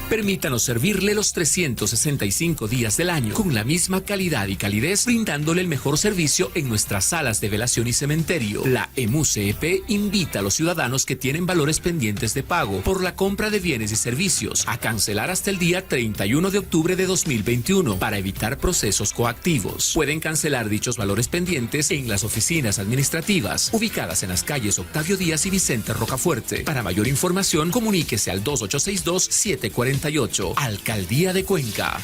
Permítanos servirle los 365 días del año con la misma calidad y calidez, brindándole el mejor servicio en nuestras salas de velación y cementerio. La EMUCEP invita a los ciudadanos que tienen valores pendientes de pago por la compra de bienes y servicios a cancelar hasta el día 31 de octubre de 2021 para evitar procesos coactivos. Pueden cancelar dichos valores pendientes en las oficinas administrativas ubicadas en las calles Octavio Díaz y Vicente Rocafuerte. Para mayor información, comuníquese al 2862-748. Alcaldía de Cuenca.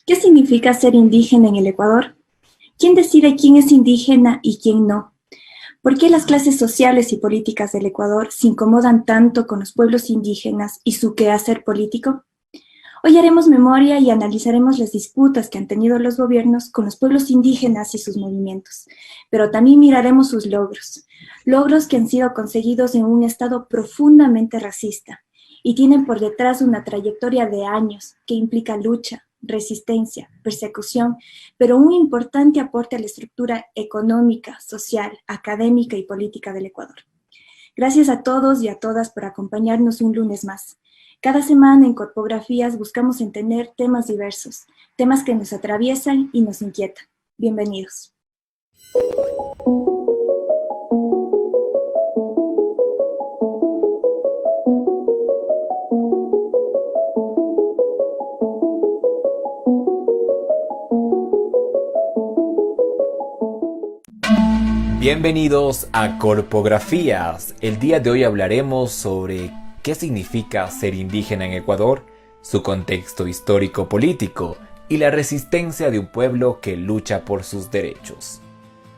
¿Qué significa ser indígena en el Ecuador? ¿Quién decide quién es indígena y quién no? ¿Por qué las clases sociales y políticas del Ecuador se incomodan tanto con los pueblos indígenas y su quehacer político? Hoy haremos memoria y analizaremos las disputas que han tenido los gobiernos con los pueblos indígenas y sus movimientos, pero también miraremos sus logros que han sido conseguidos en un estado profundamente racista y tienen por detrás una trayectoria de años que implica lucha, resistencia, persecución, pero un importante aporte a la estructura económica, social, académica y política del Ecuador. Gracias a todos y a todas por acompañarnos un lunes más. Cada semana en Corpografías buscamos entender temas diversos, temas que nos atraviesan y nos inquietan. Bienvenidos. Bienvenidos a Corpografías. El día de hoy hablaremos sobre qué significa ser indígena en Ecuador, su contexto histórico-político y la resistencia de un pueblo que lucha por sus derechos.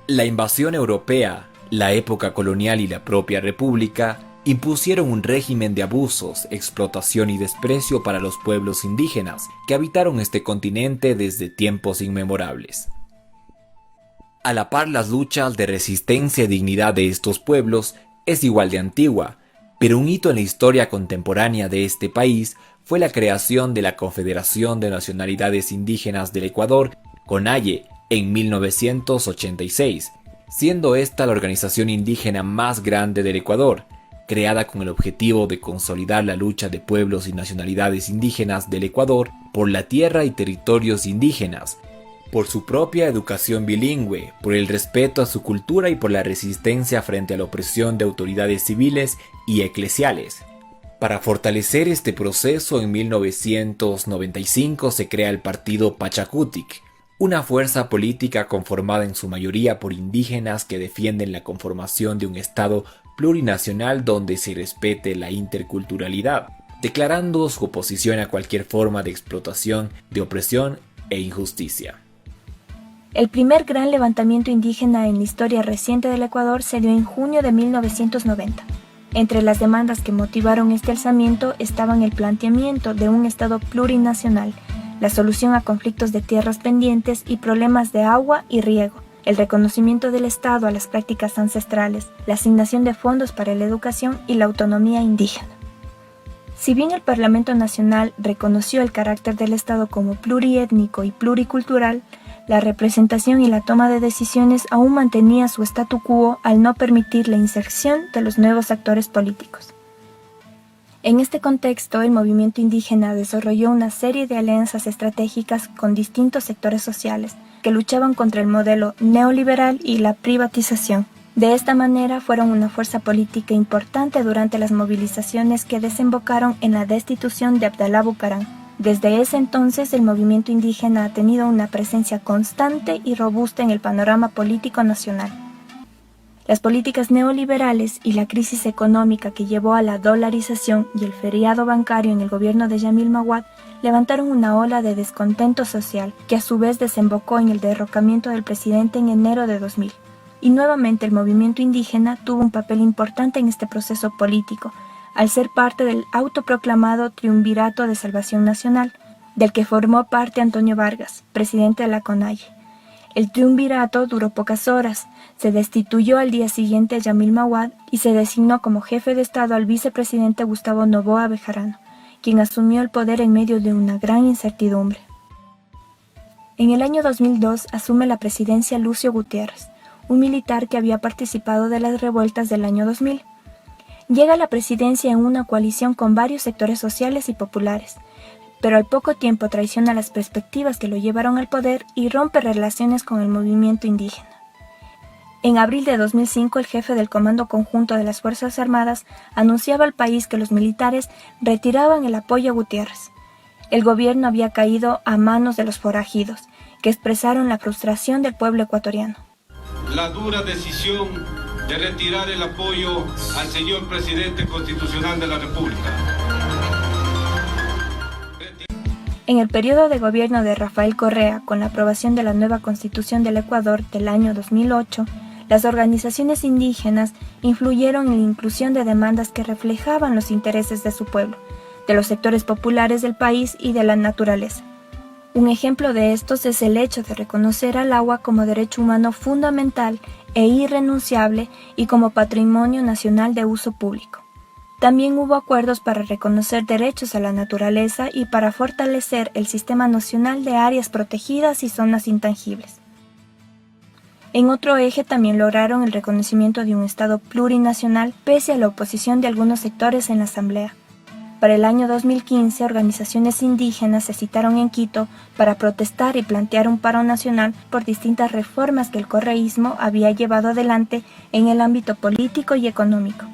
La invasión europea, la época colonial y la propia república impusieron un régimen de abusos, explotación y desprecio para los pueblos indígenas que habitaron este continente desde tiempos inmemorables. A la par, las luchas de resistencia y dignidad de estos pueblos es igual de antigua, pero un hito en la historia contemporánea de este país fue la creación de la Confederación de Nacionalidades Indígenas del Ecuador, CONAIE, en 1986, siendo esta la organización indígena más grande del Ecuador, creada con el objetivo de consolidar la lucha de pueblos y nacionalidades indígenas del Ecuador por la tierra y territorios indígenas, por su propia educación bilingüe, por el respeto a su cultura y por la resistencia frente a la opresión de autoridades civiles y eclesiales. Para fortalecer este proceso, en 1995 se crea el partido Pachacutic, una fuerza política conformada en su mayoría por indígenas que defienden la conformación de un Estado plurinacional donde se respete la interculturalidad. declarando su oposición a cualquier forma de explotación, de opresión e injusticia. El primer gran levantamiento indígena en la historia reciente del Ecuador se dio en junio de 1990. Entre las demandas que motivaron este alzamiento estaban el planteamiento de un Estado plurinacional, la solución a conflictos de tierras pendientes y problemas de agua y riego, el reconocimiento del Estado a las prácticas ancestrales, la asignación de fondos para la educación y la autonomía indígena. Si bien el Parlamento Nacional reconoció el carácter del Estado como pluriétnico y pluricultural, la representación y la toma de decisiones aún mantenía su statu quo al no permitir la inserción de los nuevos actores políticos. En este contexto, el movimiento indígena desarrolló una serie de alianzas estratégicas con distintos sectores sociales que luchaban contra el modelo neoliberal y la privatización. De esta manera, fueron una fuerza política importante durante las movilizaciones que desembocaron en la destitución de Abdalá Bucaram. Desde ese entonces, el movimiento indígena ha tenido una presencia constante y robusta en el panorama político nacional. Las políticas neoliberales y la crisis económica que llevó a la dolarización y el feriado bancario en el gobierno de Yamil Maguad levantaron una ola de descontento social que a su vez desembocó en el derrocamiento del presidente en enero de 2000. Y nuevamente el movimiento indígena tuvo un papel importante en este proceso político, al ser parte del autoproclamado Triunvirato de Salvación Nacional, del que formó parte Antonio Vargas, presidente de la CONAIE. El triunvirato duró pocas horas, se destituyó al día siguiente a Yamil Maguad y se designó como jefe de Estado al vicepresidente Gustavo Noboa Bejarano, quien asumió el poder en medio de una gran incertidumbre. En el año 2002 asume la presidencia Lucio Gutiérrez, un militar que había participado de las revueltas del año 2000. Llega a la presidencia en una coalición con varios sectores sociales y populares, pero al poco tiempo traiciona las perspectivas que lo llevaron al poder y rompe relaciones con el movimiento indígena. En abril de 2005, el jefe del Comando Conjunto de las Fuerzas Armadas anunciaba al país que los militares retiraban el apoyo a Gutiérrez. El gobierno había caído a manos de los forajidos, que expresaron la frustración del pueblo ecuatoriano. La dura decisión de retirar el apoyo al señor presidente constitucional de la República. En el periodo de gobierno de Rafael Correa, con la aprobación de la nueva Constitución del Ecuador del año 2008, las organizaciones indígenas influyeron en la inclusión de demandas que reflejaban los intereses de su pueblo, de los sectores populares del país y de la naturaleza. Un ejemplo de estos es el hecho de reconocer al agua como derecho humano fundamental e irrenunciable y como patrimonio nacional de uso público. También hubo acuerdos para reconocer derechos a la naturaleza y para fortalecer el Sistema Nacional de Áreas Protegidas y Zonas Intangibles. En otro eje también lograron el reconocimiento de un Estado plurinacional pese a la oposición de algunos sectores en la Asamblea. Para el año 2015, organizaciones indígenas se citaron en Quito para protestar y plantear un paro nacional por distintas reformas que el correísmo había llevado adelante en el ámbito político y económico,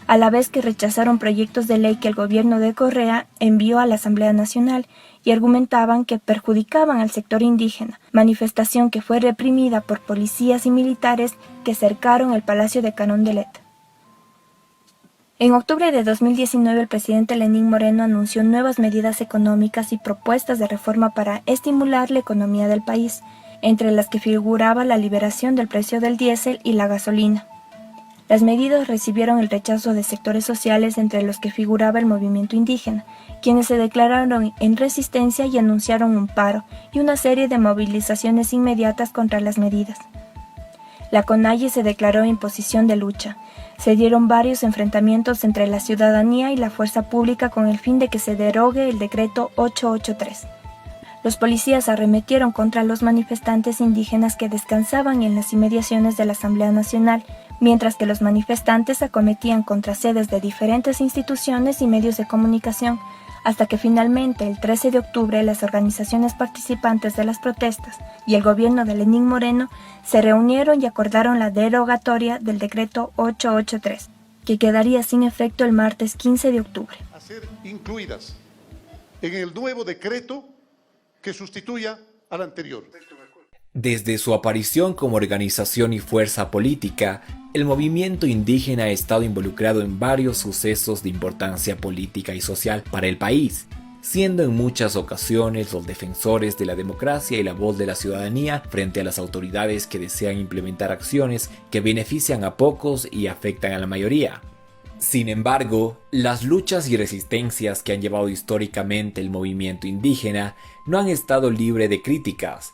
a la vez que rechazaron proyectos de ley que el gobierno de Correa envió a la Asamblea Nacional y argumentaban que perjudicaban al sector indígena, manifestación que fue reprimida por policías y militares que cercaron el Palacio de Carondelet. En octubre de 2019, el presidente Lenín Moreno anunció nuevas medidas económicas y propuestas de reforma para estimular la economía del país, entre las que figuraba la liberación del precio del diésel y la gasolina. Las medidas recibieron el rechazo de sectores sociales, entre los que figuraba el movimiento indígena, quienes se declararon en resistencia y anunciaron un paro y una serie de movilizaciones inmediatas contra las medidas. La CONAIE se declaró en posición de lucha. Se dieron varios enfrentamientos entre la ciudadanía y la fuerza pública con el fin de que se derogue el decreto 883. Los policías arremetieron contra los manifestantes indígenas que descansaban en las inmediaciones de la Asamblea Nacional, mientras que los manifestantes acometían contra sedes de diferentes instituciones y medios de comunicación, hasta que finalmente, el 13 de octubre, las organizaciones participantes de las protestas y el gobierno de Lenín Moreno se reunieron y acordaron la derogatoria del decreto 883, que quedaría sin efecto el martes 15 de octubre. A ser incluidas en el nuevo decreto que sustituya al anterior. Desde su aparición como organización y fuerza política, el movimiento indígena ha estado involucrado en varios sucesos de importancia política y social para el país, siendo en muchas ocasiones los defensores de la democracia y la voz de la ciudadanía frente a las autoridades que desean implementar acciones que benefician a pocos y afectan a la mayoría. Sin embargo, las luchas y resistencias que han llevado históricamente el movimiento indígena no han estado libres de críticas,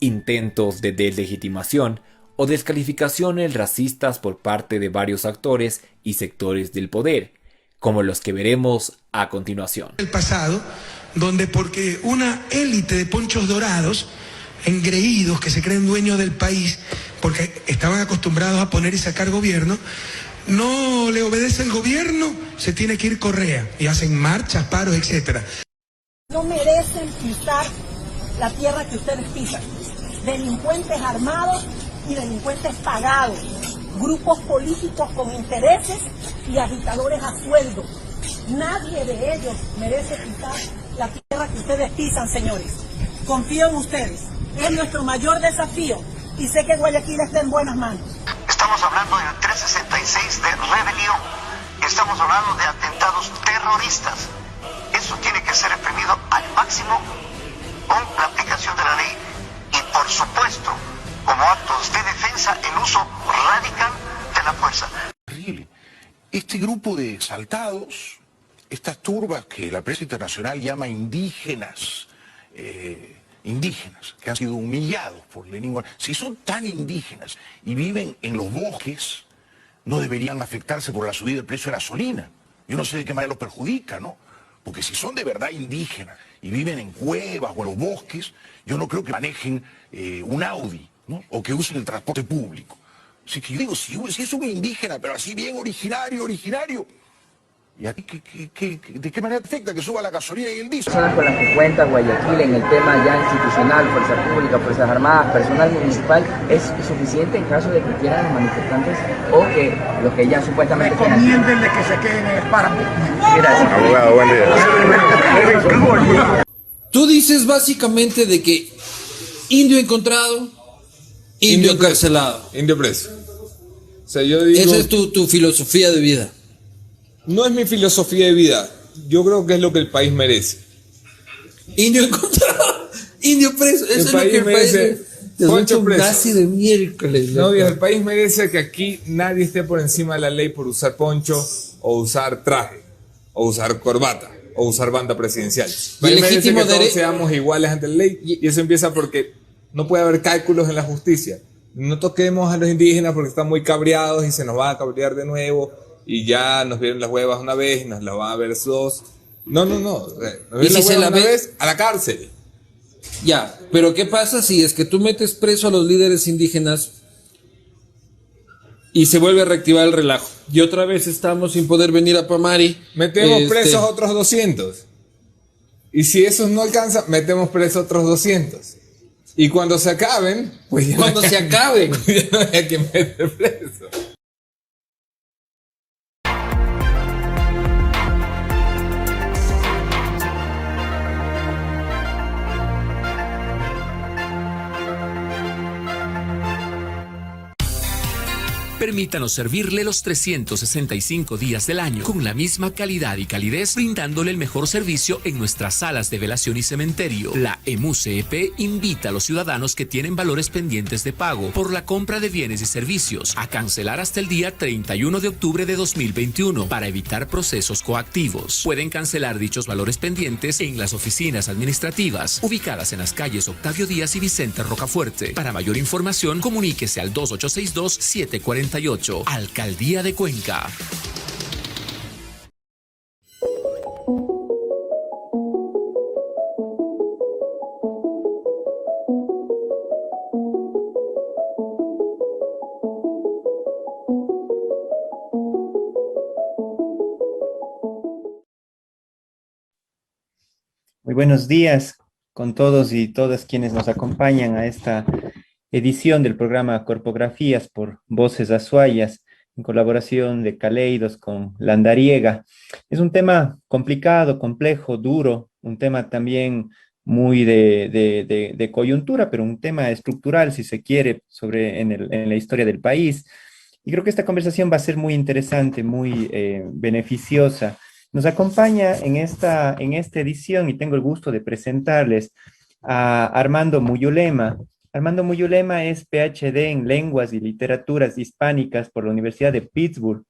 intentos de deslegitimación o descalificaciones racistas por parte de varios actores y sectores del poder, como los que veremos a continuación. El pasado, donde porque una élite de ponchos dorados, engreídos, que se creen dueños del país, porque estaban acostumbrados a poner y sacar gobierno, no le obedece el gobierno, se tiene que ir Correa, y hacen marchas, paros, etcétera. No merecen pisar la tierra que ustedes pisan. Delincuentes armados y delincuentes pagados, grupos políticos con intereses y agitadores a sueldo. Nadie de ellos merece pisar la tierra que ustedes pisan, señores. Confío en ustedes. Es nuestro mayor desafío y sé que Guayaquil está en buenas manos. Estamos hablando del 366 de rebelión. Estamos hablando de atentados terroristas. Eso tiene que ser reprimido al máximo con la aplicación de la ley y, por supuesto, como actos de defensa, el uso radical de la fuerza. Terrible. Este grupo de exaltados, estas turbas que la prensa internacional llama indígenas, que han sido humillados por Lenin, si son tan indígenas y viven en los bosques, no deberían afectarse por la subida del precio de la gasolina. Yo no sé de qué manera los perjudica, ¿no? Porque si son de verdad indígenas y viven en cuevas o en los bosques, yo no creo que manejen un Audi, ¿no? O que usen el transporte público. Así que yo digo, si es un indígena, pero así bien originario, ¿y a ti de qué manera te afecta que suba la gasolina y el diésel? Personas con las que cuenta Guayaquil en el tema ya institucional, fuerza pública, fuerzas armadas, personal municipal, ¿es suficiente en caso de que quieran los manifestantes o que los que ya supuestamente recomiéndenle que se queden en el páramo? Gracias. Abogado, buen día. Tú dices básicamente de que indio encontrado, indio encarcelado. Indio preso. O sea, yo digo, esa es tu filosofía de vida. No es mi filosofía de vida. Yo creo que es lo que el país merece. Indio encontrado, indio preso. Eso el es lo que el país merece. Poncho preso. Casi de miércoles. No, viejo, el país merece que aquí nadie esté por encima de la ley por usar poncho o usar traje o usar corbata o usar banda presidencial. El país merece que todos seamos iguales ante la ley y eso empieza porque no puede haber cálculos en la justicia. No toquemos a los indígenas porque están muy cabreados y se nos va a cabrear de nuevo. Y ya nos vieron las huevas una vez y nos las van a ver dos. No. Nos vieron las huevas una vez a la cárcel. Ya, pero ¿qué pasa si es que tú metes preso a los líderes indígenas y se vuelve a reactivar el relajo? Y otra vez estamos sin poder venir a Pamari. Metemos presos otros 200. Y si esos no alcanzan, metemos presos otros 200. Y cuando se acaben, pues ya cuando se acaben, ya no hay que meter preso. Permítanos servirle los 365 días del año con la misma calidad y calidez, brindándole el mejor servicio en nuestras salas de velación y cementerio. La EMUCEP invita a los ciudadanos que tienen valores pendientes de pago por la compra de bienes y servicios a cancelar hasta el día 31 de octubre de 2021 para evitar procesos coactivos. Pueden cancelar dichos valores pendientes en las oficinas administrativas ubicadas en las calles Octavio Díaz y Vicente Rocafuerte. Para mayor información, comuníquese al 2862-740. Alcaldía de Cuenca. Muy buenos días con todos y todas quienes nos acompañan a esta edición del programa Corpografías por Voces Azuayas, en colaboración de Caleidos con Landariega. Es un tema complicado, complejo, duro, un tema también muy de coyuntura, pero un tema estructural, si se quiere, en la historia del país. Y creo que esta conversación va a ser muy interesante, muy beneficiosa. Nos acompaña en esta edición y tengo el gusto de presentarles a Armando Muyulema. Armando Muyulema es PhD en Lenguas y Literaturas Hispánicas por la Universidad de Pittsburgh.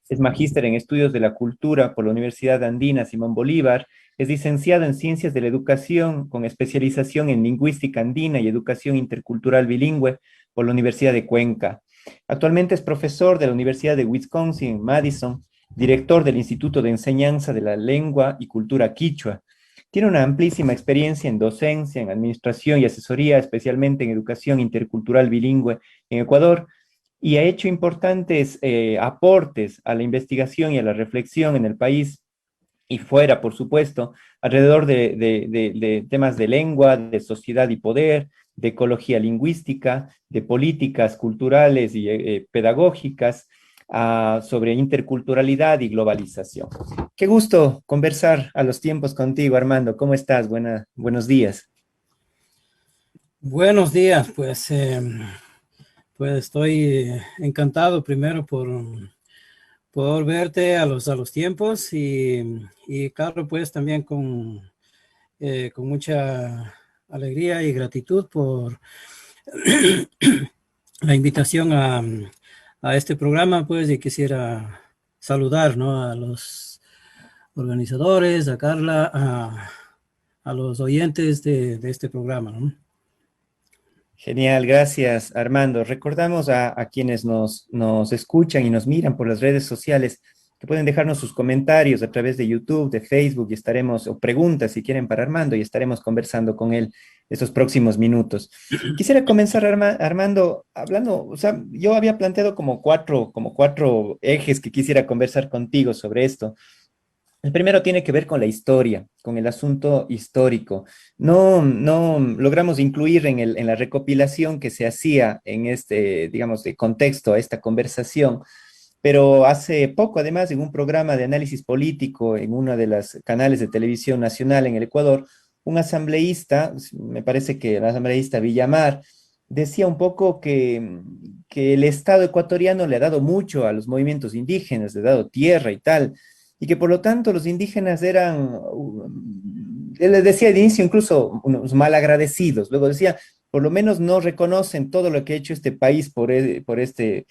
Es magíster en Estudios de la Cultura por la Universidad Andina Simón Bolívar. Es licenciado en Ciencias de la Educación con especialización en Lingüística Andina y Educación Intercultural Bilingüe por la Universidad de Cuenca. Actualmente es profesor de la Universidad de Wisconsin en Madison, director del Instituto de Enseñanza de la Lengua y Cultura Quichua. Tiene una amplísima experiencia en docencia, en administración y asesoría, especialmente en educación intercultural bilingüe en Ecuador, y ha hecho importantes aportes a la investigación y a la reflexión en el país y fuera, por supuesto, alrededor de temas de lengua, de sociedad y poder, de ecología lingüística, de políticas culturales y pedagógicas, sobre interculturalidad y globalización. Qué gusto conversar a los tiempos contigo, Armando. ¿Cómo estás? Buenos días. Buenos días, pues estoy encantado primero por verte a los tiempos y claro, pues también con mucha alegría y gratitud por la invitación a este programa, pues, y quisiera saludar, ¿no?, a los organizadores, a Carla, a los oyentes de este programa, ¿no? Genial, gracias, Armando. Recordamos a quienes nos escuchan y nos miran por las redes sociales que pueden dejarnos sus comentarios a través de YouTube, de Facebook, o preguntas si quieren para Armando, y estaremos conversando con él estos próximos minutos. Quisiera comenzar, Armando, hablando, o sea, yo había planteado como cuatro ejes que quisiera conversar contigo sobre esto. El primero tiene que ver con la historia, con el asunto histórico. No logramos incluir en la recopilación que se hacía en este, digamos, de contexto a esta conversación, pero hace poco, además, en un programa de análisis político en uno de los canales de televisión nacional en el Ecuador, un asambleísta, me parece que el asambleísta Villamar, decía un poco que el Estado ecuatoriano le ha dado mucho a los movimientos indígenas, le ha dado tierra y tal, y que por lo tanto los indígenas eran, él les decía al inicio incluso unos malagradecidos, luego decía, por lo menos no reconocen todo lo que ha hecho este país por este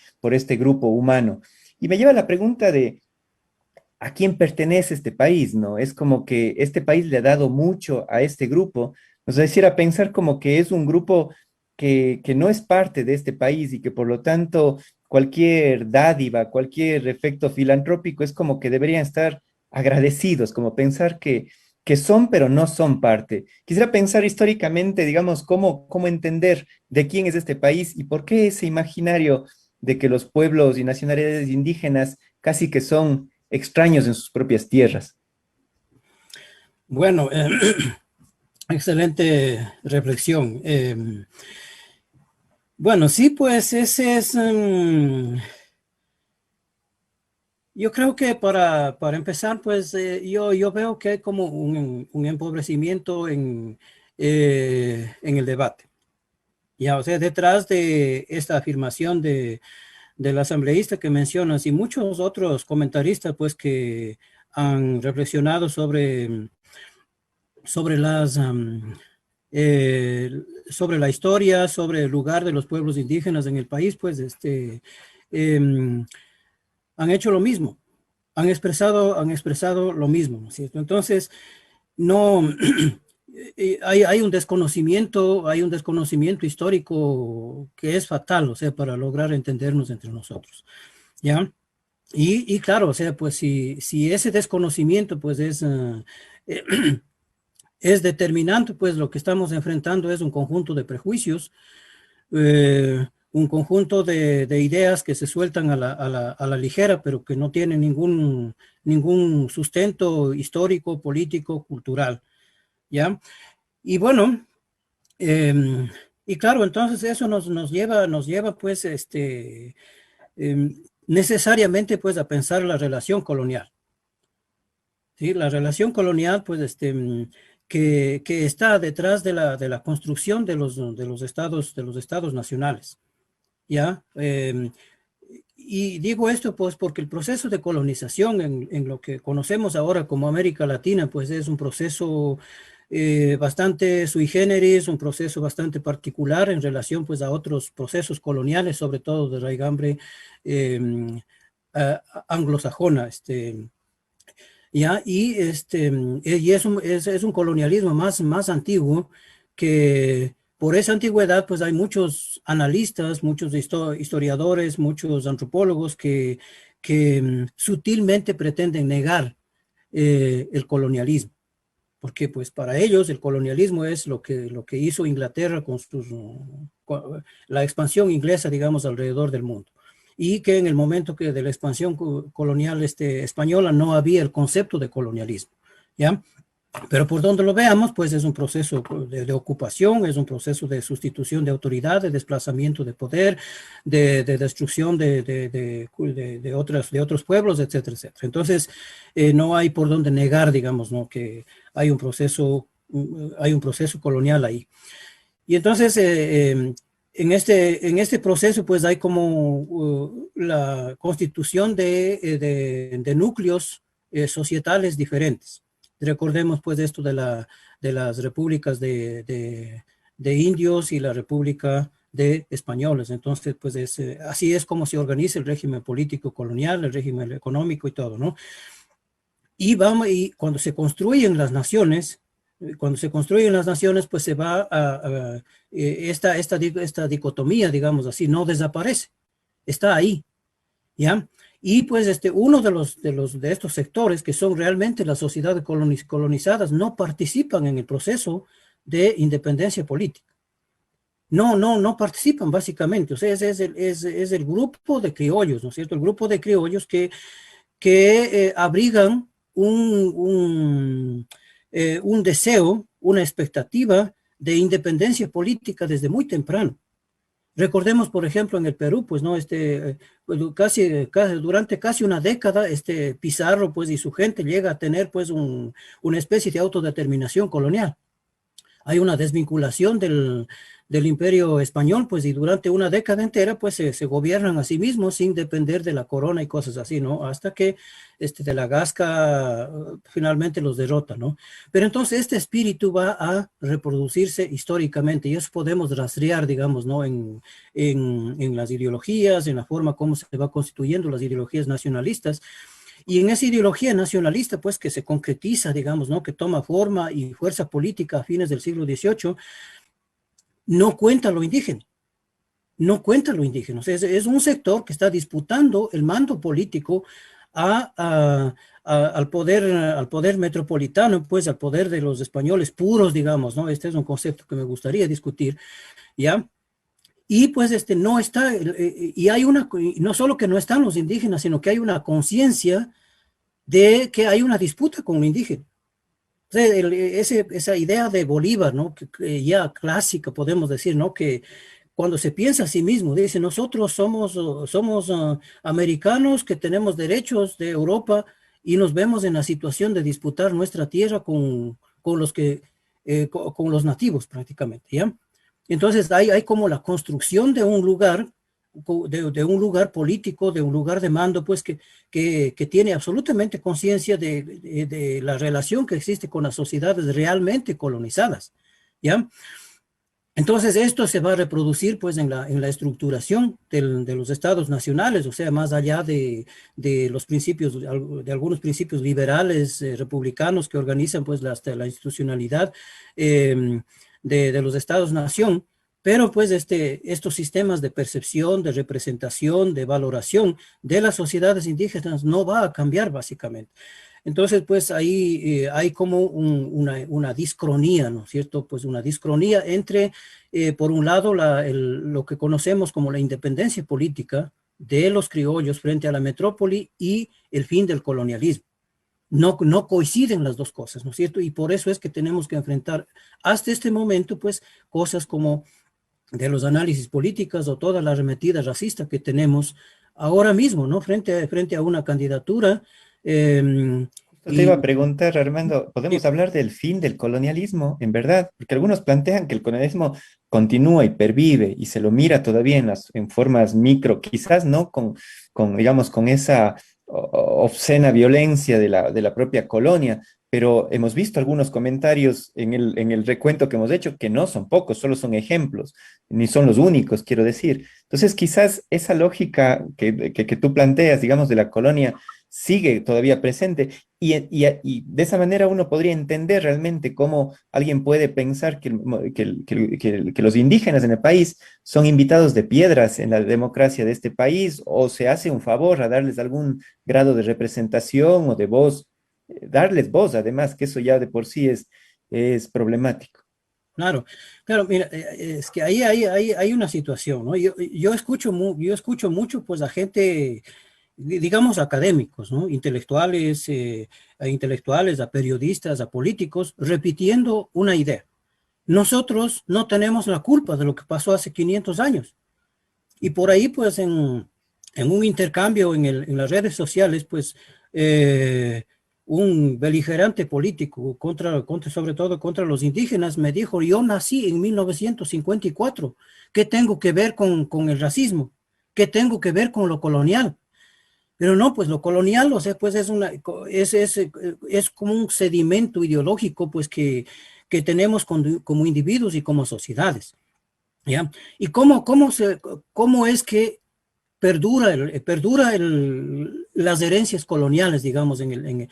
grupo humano. Y me lleva a la pregunta de, ¿a quién pertenece este país, no? Es como que este país le ha dado mucho a este grupo, nos hiciera pensar como que es un grupo que no es parte de este país y que por lo tanto cualquier dádiva, cualquier efecto filantrópico es como que deberían estar agradecidos, como pensar que son pero no son parte. Quisiera pensar históricamente, digamos, cómo entender de quién es este país y por qué ese imaginario de que los pueblos y nacionalidades indígenas casi que son extraños en sus propias tierras. Bueno, excelente reflexión. Bueno, sí, pues ese es, yo creo que para empezar, pues yo veo que hay como un empobrecimiento en el debate. Ya, o sea, detrás de esta afirmación del asambleísta que mencionas y muchos otros comentaristas, pues, que han reflexionado sobre la historia, sobre el lugar de los pueblos indígenas en el país, pues, han hecho lo mismo, han expresado lo mismo, ¿cierto? Entonces, no... Hay un desconocimiento histórico que es fatal, o sea, para lograr entendernos entre nosotros, ¿ya? Y claro, o sea, pues si ese desconocimiento, pues es determinante, pues lo que estamos enfrentando es un conjunto de prejuicios, un conjunto de ideas que se sueltan a la ligera, pero que no tienen ningún sustento histórico, político, cultural, ¿ya? Y bueno, y claro, entonces eso nos lleva pues, necesariamente pues a pensar la relación colonial. ¿Sí? La relación colonial, pues, que está detrás de la construcción de los estados nacionales, ¿ya? Y digo esto pues porque el proceso de colonización en lo que conocemos ahora como América Latina, pues es un proceso bastante sui generis, un proceso bastante particular en relación pues a otros procesos coloniales, sobre todo de raigambre anglosajona, ¿ya? Y es un colonialismo más antiguo que por esa antigüedad pues hay muchos analistas, muchos historiadores, muchos antropólogos que sutilmente pretenden negar el colonialismo, porque pues para ellos el colonialismo es lo que hizo Inglaterra con la expansión inglesa, digamos, alrededor del mundo. Y que en el momento de la expansión colonial española no había el concepto de colonialismo, ¿ya? Pero por donde lo veamos, pues es un proceso de ocupación, es un proceso de sustitución de autoridad, de desplazamiento de poder, de destrucción de otros pueblos, etcétera, etcétera. Entonces, no hay por donde negar, digamos, ¿no?, que hay un proceso colonial ahí. Y entonces, en este proceso, pues hay como la constitución de núcleos societales diferentes. Recordemos pues esto de las repúblicas de indios y la república de españoles. Entonces, pues así es como se organiza el régimen político colonial, el régimen económico y todo, ¿no? Y cuando se construyen las naciones, pues se va esta dicotomía, digamos así, no desaparece, está ahí, ¿ya? Y pues uno de estos sectores que son realmente las sociedades colonizadas no participan en el proceso de independencia política. No participan básicamente. O sea, es el grupo de criollos, ¿no es cierto? El grupo de criollos que abrigan un deseo, una expectativa de independencia política desde muy temprano. Recordemos, por ejemplo, en el Perú, pues, ¿no? Durante casi una década, Pizarro, pues, y su gente llega a tener, pues, una especie de autodeterminación colonial. Hay una desvinculación del imperio español, pues, y durante una década entera, pues, se gobiernan a sí mismos sin depender de la corona y cosas así, ¿no? Hasta que de la Gasca finalmente los derrota, ¿no? Pero entonces este espíritu va a reproducirse históricamente y eso podemos rastrear, digamos, ¿no? En las ideologías, en la forma como se va constituyendo las ideologías nacionalistas. Y en esa ideología nacionalista, pues, que se concretiza, digamos, ¿no? Que toma forma y fuerza política a fines del siglo XVIII, no cuenta lo indígena. No cuenta lo indígena. O sea, es un sector que está disputando el mando político al poder metropolitano, pues al poder de los españoles puros, digamos, ¿no? Este es un concepto que me gustaría discutir, ¿ya? Y pues no está, y hay no solo que no están los indígenas, sino que hay una conciencia de que hay una disputa con el indígena. O sea, esa idea de Bolívar, ¿no? Que ya clásica, podemos decir, ¿no? Que cuando se piensa a sí mismo, dice, nosotros somos americanos que tenemos derechos de Europa y nos vemos en la situación de disputar nuestra tierra con los nativos prácticamente, ¿ya? Entonces hay como la construcción de un lugar, de un lugar político, de un lugar de mando, pues que tiene absolutamente conciencia de la relación que existe con las sociedades realmente colonizadas, ¿ya? Entonces esto se va a reproducir pues en la estructuración de los estados nacionales, o sea, más allá de los principios, de algunos principios liberales, republicanos que organizan pues la institucionalidad de los estados-nación, pero pues estos sistemas de percepción, de representación, de valoración de las sociedades indígenas no va a cambiar básicamente. Entonces, pues ahí hay como una discronía, ¿no es cierto? Pues una discronía entre, por un lado, lo que conocemos como la independencia política de los criollos frente a la metrópoli y el fin del colonialismo. No coinciden las dos cosas, ¿no es cierto? Y por eso es que tenemos que enfrentar hasta este momento, pues, cosas como de los análisis políticos o toda la arremetida racista que tenemos ahora mismo, ¿no? Frente a una candidatura Te iba a preguntar, Armando, ¿podemos hablar del fin del colonialismo, en verdad? Porque algunos plantean que el colonialismo continúa y pervive y se lo mira todavía en formas micro, quizás no digamos, con esa obscena violencia de la propia colonia, pero hemos visto algunos comentarios en el recuento que hemos hecho que no son pocos, solo son ejemplos, ni son los únicos, quiero decir. Entonces, quizás esa lógica que tú planteas, digamos, de la colonia, sigue todavía presente y de esa manera uno podría entender realmente cómo alguien puede pensar que los indígenas en el país son invitados de piedras en la democracia de este país o se hace un favor a darles algún grado de representación o de voz, darles voz además, que eso ya de por sí es problemático. Claro, claro, mira, es que ahí hay una situación, ¿no? Yo escucho mucho pues a gente, digamos, académicos, ¿no? Intelectuales, a periodistas, a políticos, repitiendo una idea. Nosotros no tenemos la culpa de lo que pasó hace 500 años. Y por ahí, pues, en un intercambio en las redes sociales, pues, un beligerante político, sobre todo contra los indígenas, me dijo, yo nací en 1954, ¿qué tengo que ver con el racismo? ¿Qué tengo que ver con lo colonial? Pero no, pues lo colonial, o sea, pues es como un sedimento ideológico, pues que tenemos como individuos y como sociedades, ¿ya? ¿Y cómo es que perdura las herencias coloniales, digamos, en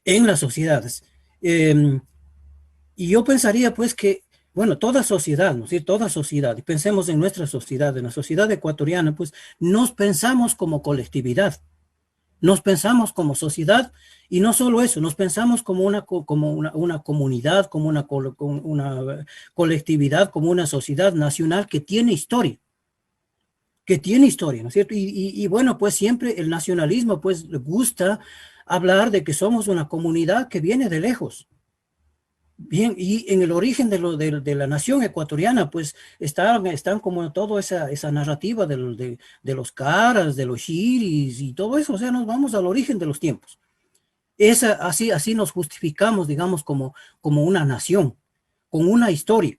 las sociedades? Y yo pensaría, pues, que bueno, toda sociedad, ¿no es cierto? Toda sociedad, y pensemos en nuestra sociedad, en la sociedad ecuatoriana, pues nos pensamos como colectividad, nos pensamos como sociedad, y no solo eso, nos pensamos como una comunidad, como una colectividad, como una sociedad nacional que tiene historia, ¿no es cierto? Y bueno, pues siempre el nacionalismo, pues le gusta hablar de que somos una comunidad que viene de lejos. Bien, y en el origen de la nación ecuatoriana, pues están como toda esa narrativa de los caras, de los shiris y todo eso, o sea, nos vamos al origen de los tiempos. Así nos justificamos, digamos, como una nación, con una historia,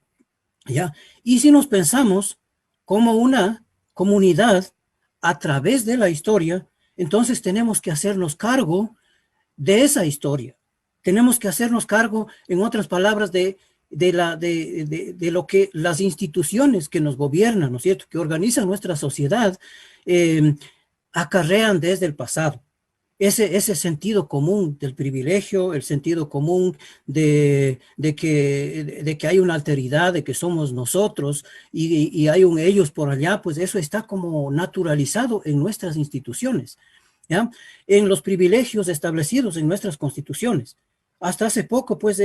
¿ya? Y si nos pensamos como una comunidad a través de la historia, entonces tenemos que hacernos cargo de esa historia. Tenemos que hacernos cargo, en otras palabras, de lo que las instituciones que nos gobiernan, ¿no es cierto?, que organizan nuestra sociedad, acarrean desde el pasado. Ese sentido común del privilegio, el sentido común de que hay una alteridad, de que somos nosotros y hay un ellos por allá, pues eso está como naturalizado en nuestras instituciones, ¿ya? En los privilegios establecidos en nuestras constituciones. Hasta hace poco, pues,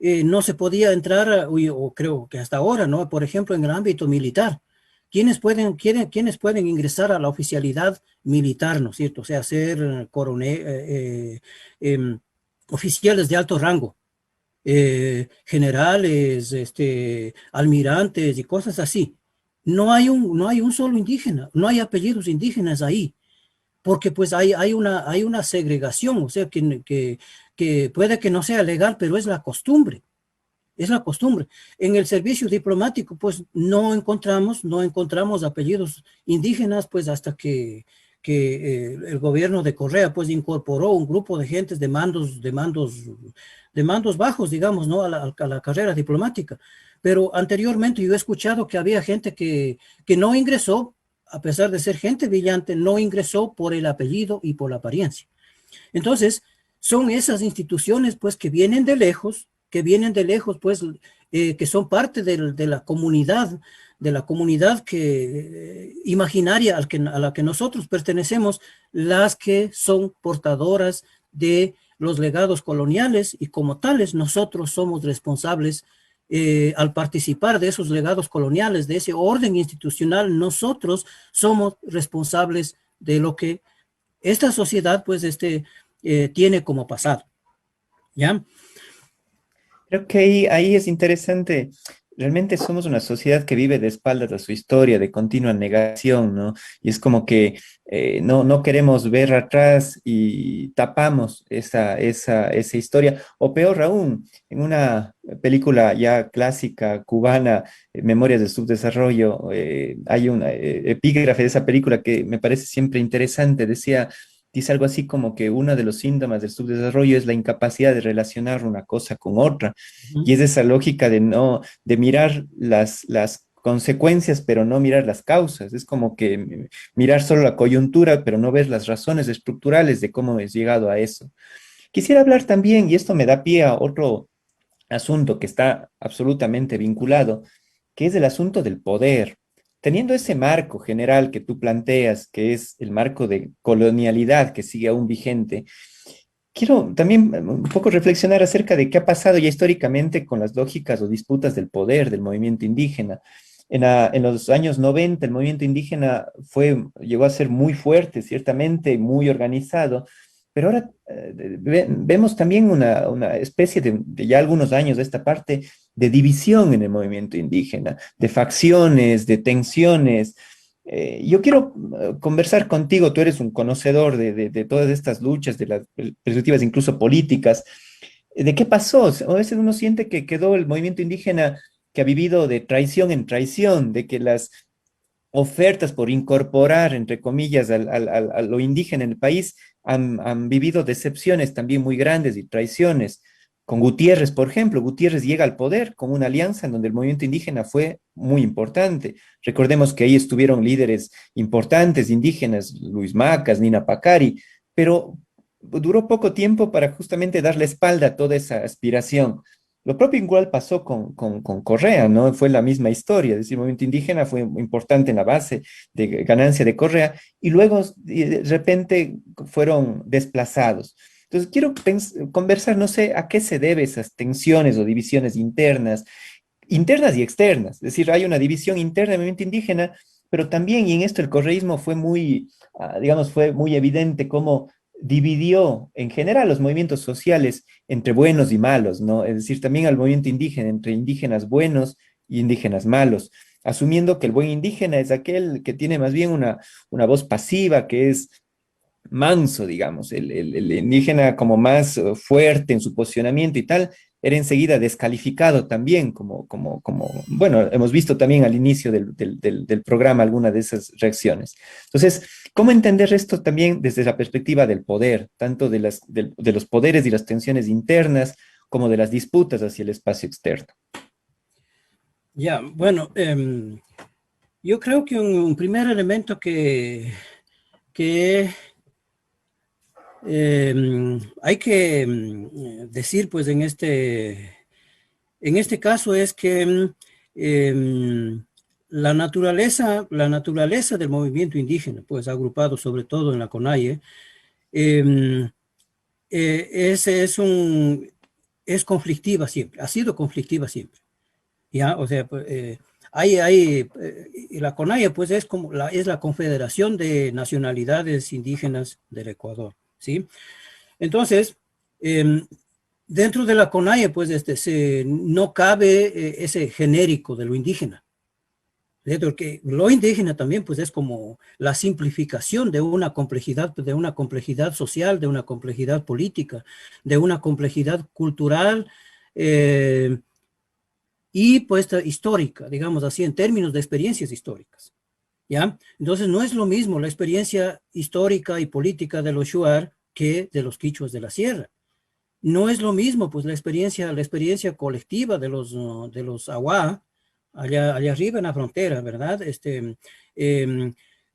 no se podía entrar, o creo que hasta ahora, ¿no? Por ejemplo, en el ámbito militar. ¿Quiénes pueden ingresar a la oficialidad militar, ¿no es cierto? O sea, ser oficiales de alto rango, generales, almirantes y cosas así. No hay un solo indígena, no hay apellidos indígenas ahí, porque pues hay una segregación, o sea, que puede que no sea legal, pero es la costumbre. Es la costumbre. En el servicio diplomático, pues no encontramos apellidos indígenas, pues hasta que el gobierno de Correa, pues incorporó un grupo de gentes de mandos bajos, digamos, ¿no? a la carrera diplomática. Pero anteriormente yo he escuchado que había gente que no ingresó, a pesar de ser gente brillante, no ingresó por el apellido y por la apariencia. Entonces, son esas instituciones, pues, que vienen de lejos, pues, que son parte de la comunidad que imaginaria a la que nosotros pertenecemos, las que son portadoras de los legados coloniales, y como tales nosotros somos responsables al participar de esos legados coloniales, de ese orden institucional. Nosotros somos responsables de lo que esta sociedad, pues, tiene como pasado, ¿ya? Creo que ahí es interesante realmente somos una sociedad que vive de espaldas a su historia, de continua negación, ¿no? Y es como que no queremos ver atrás y tapamos esa historia. O peor aún, en una película ya clásica cubana, Memorias del Subdesarrollo, hay una epígrafe de esa película que me parece siempre interesante. Dice algo así como que uno de los síntomas del subdesarrollo es la incapacidad de relacionar una cosa con otra. Y es esa lógica de mirar las consecuencias, pero no mirar las causas. Es como que mirar solo la coyuntura, pero no ver las razones estructurales de cómo hemos llegado a eso. Quisiera hablar también, y esto me da pie a otro asunto que está absolutamente vinculado, que es el asunto del poder. Teniendo ese marco general que tú planteas, que es el marco de colonialidad que sigue aún vigente, quiero también un poco reflexionar acerca de qué ha pasado ya históricamente con las lógicas o disputas del poder del movimiento indígena. En los años 90 el movimiento indígena llegó a ser muy fuerte, ciertamente, muy organizado, pero ahora vemos también una especie de ya algunos años de esta parte de división en el movimiento indígena, de facciones, de tensiones. Yo quiero conversar contigo, tú eres un conocedor de todas estas luchas, de las perspectivas incluso políticas, de qué pasó. A veces uno siente que quedó el movimiento indígena que ha vivido de traición en traición, de que las ofertas por incorporar, entre comillas, a lo indígena en el país han vivido decepciones también muy grandes y traiciones. Con Gutiérrez, por ejemplo, Gutiérrez llega al poder con una alianza en donde el movimiento indígena fue muy importante. Recordemos que ahí estuvieron líderes importantes indígenas, Luis Macas, Nina Pacari, pero duró poco tiempo para justamente dar la espalda a toda esa aspiración. Lo propio igual pasó con Correa, ¿no? Fue la misma historia, es decir, el movimiento indígena fue importante en la base de ganancia de Correa y luego de repente fueron desplazados. Entonces, quiero conversar, no sé a qué se debe esas tensiones o divisiones internas y externas. Es decir, hay una división interna del movimiento indígena, pero también, y en esto el correísmo fue fue muy evidente cómo dividió en general los movimientos sociales entre buenos y malos, ¿no? Es decir, también al movimiento indígena entre indígenas buenos y indígenas malos, asumiendo que el buen indígena es aquel que tiene más bien una voz pasiva, que es manso, digamos, el indígena como más fuerte en su posicionamiento y tal, era enseguida descalificado también, bueno, hemos visto también al inicio del programa algunas de esas reacciones. Entonces, ¿cómo entender esto también desde la perspectiva del poder, tanto de los poderes y las tensiones internas, como de las disputas hacia el espacio externo? Ya, bueno, yo creo que un primer elemento que hay que decir, pues, en este caso es que la naturaleza del movimiento indígena, pues, agrupado sobre todo en la CONAIE, es conflictiva siempre, ha sido conflictiva siempre. ¿Ya? O sea, la CONAIE, pues, es la Confederación de Nacionalidades Indígenas del Ecuador. ¿Sí? Entonces, dentro de la CONAIE, pues, no cabe ese genérico de lo indígena. Porque lo indígena también, pues, es como la simplificación de una complejidad social, de una complejidad política, de una complejidad cultural y, pues, histórica, digamos así, en términos de experiencias históricas. ¿Ya? Entonces, no es lo mismo la experiencia histórica y política de los shuar que de los quichuas de la sierra. No es lo mismo, pues, la experiencia colectiva de los Awá, allá arriba en la frontera, ¿verdad?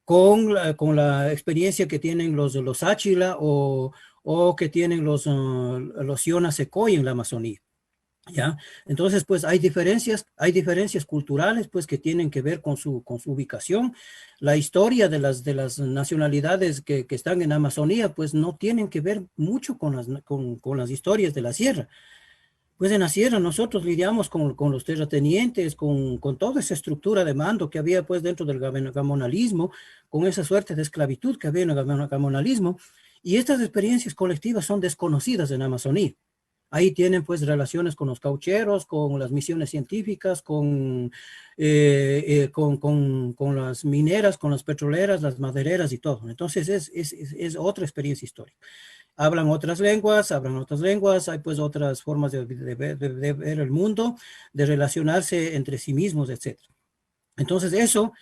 Con la experiencia que tienen los Achila o que tienen los Siona Secoy en la Amazonía. ¿Ya? Entonces, pues, hay diferencias culturales, pues, que tienen que ver con su ubicación. La historia de las nacionalidades que están en Amazonía, pues, no tienen que ver mucho con las historias de la sierra. Pues en la sierra nosotros lidiamos con los terratenientes, con toda esa estructura de mando que había, pues, dentro del gamonalismo, con esa suerte de esclavitud que había en el gamonalismo, y estas experiencias colectivas son desconocidas en Amazonía. Ahí tienen pues relaciones con los caucheros, con las misiones científicas, con las mineras, con las petroleras, las madereras y todo. Entonces es otra experiencia histórica. Hablan otras lenguas, hay pues otras formas de ver el mundo, de relacionarse entre sí mismos, etc. Entonces eso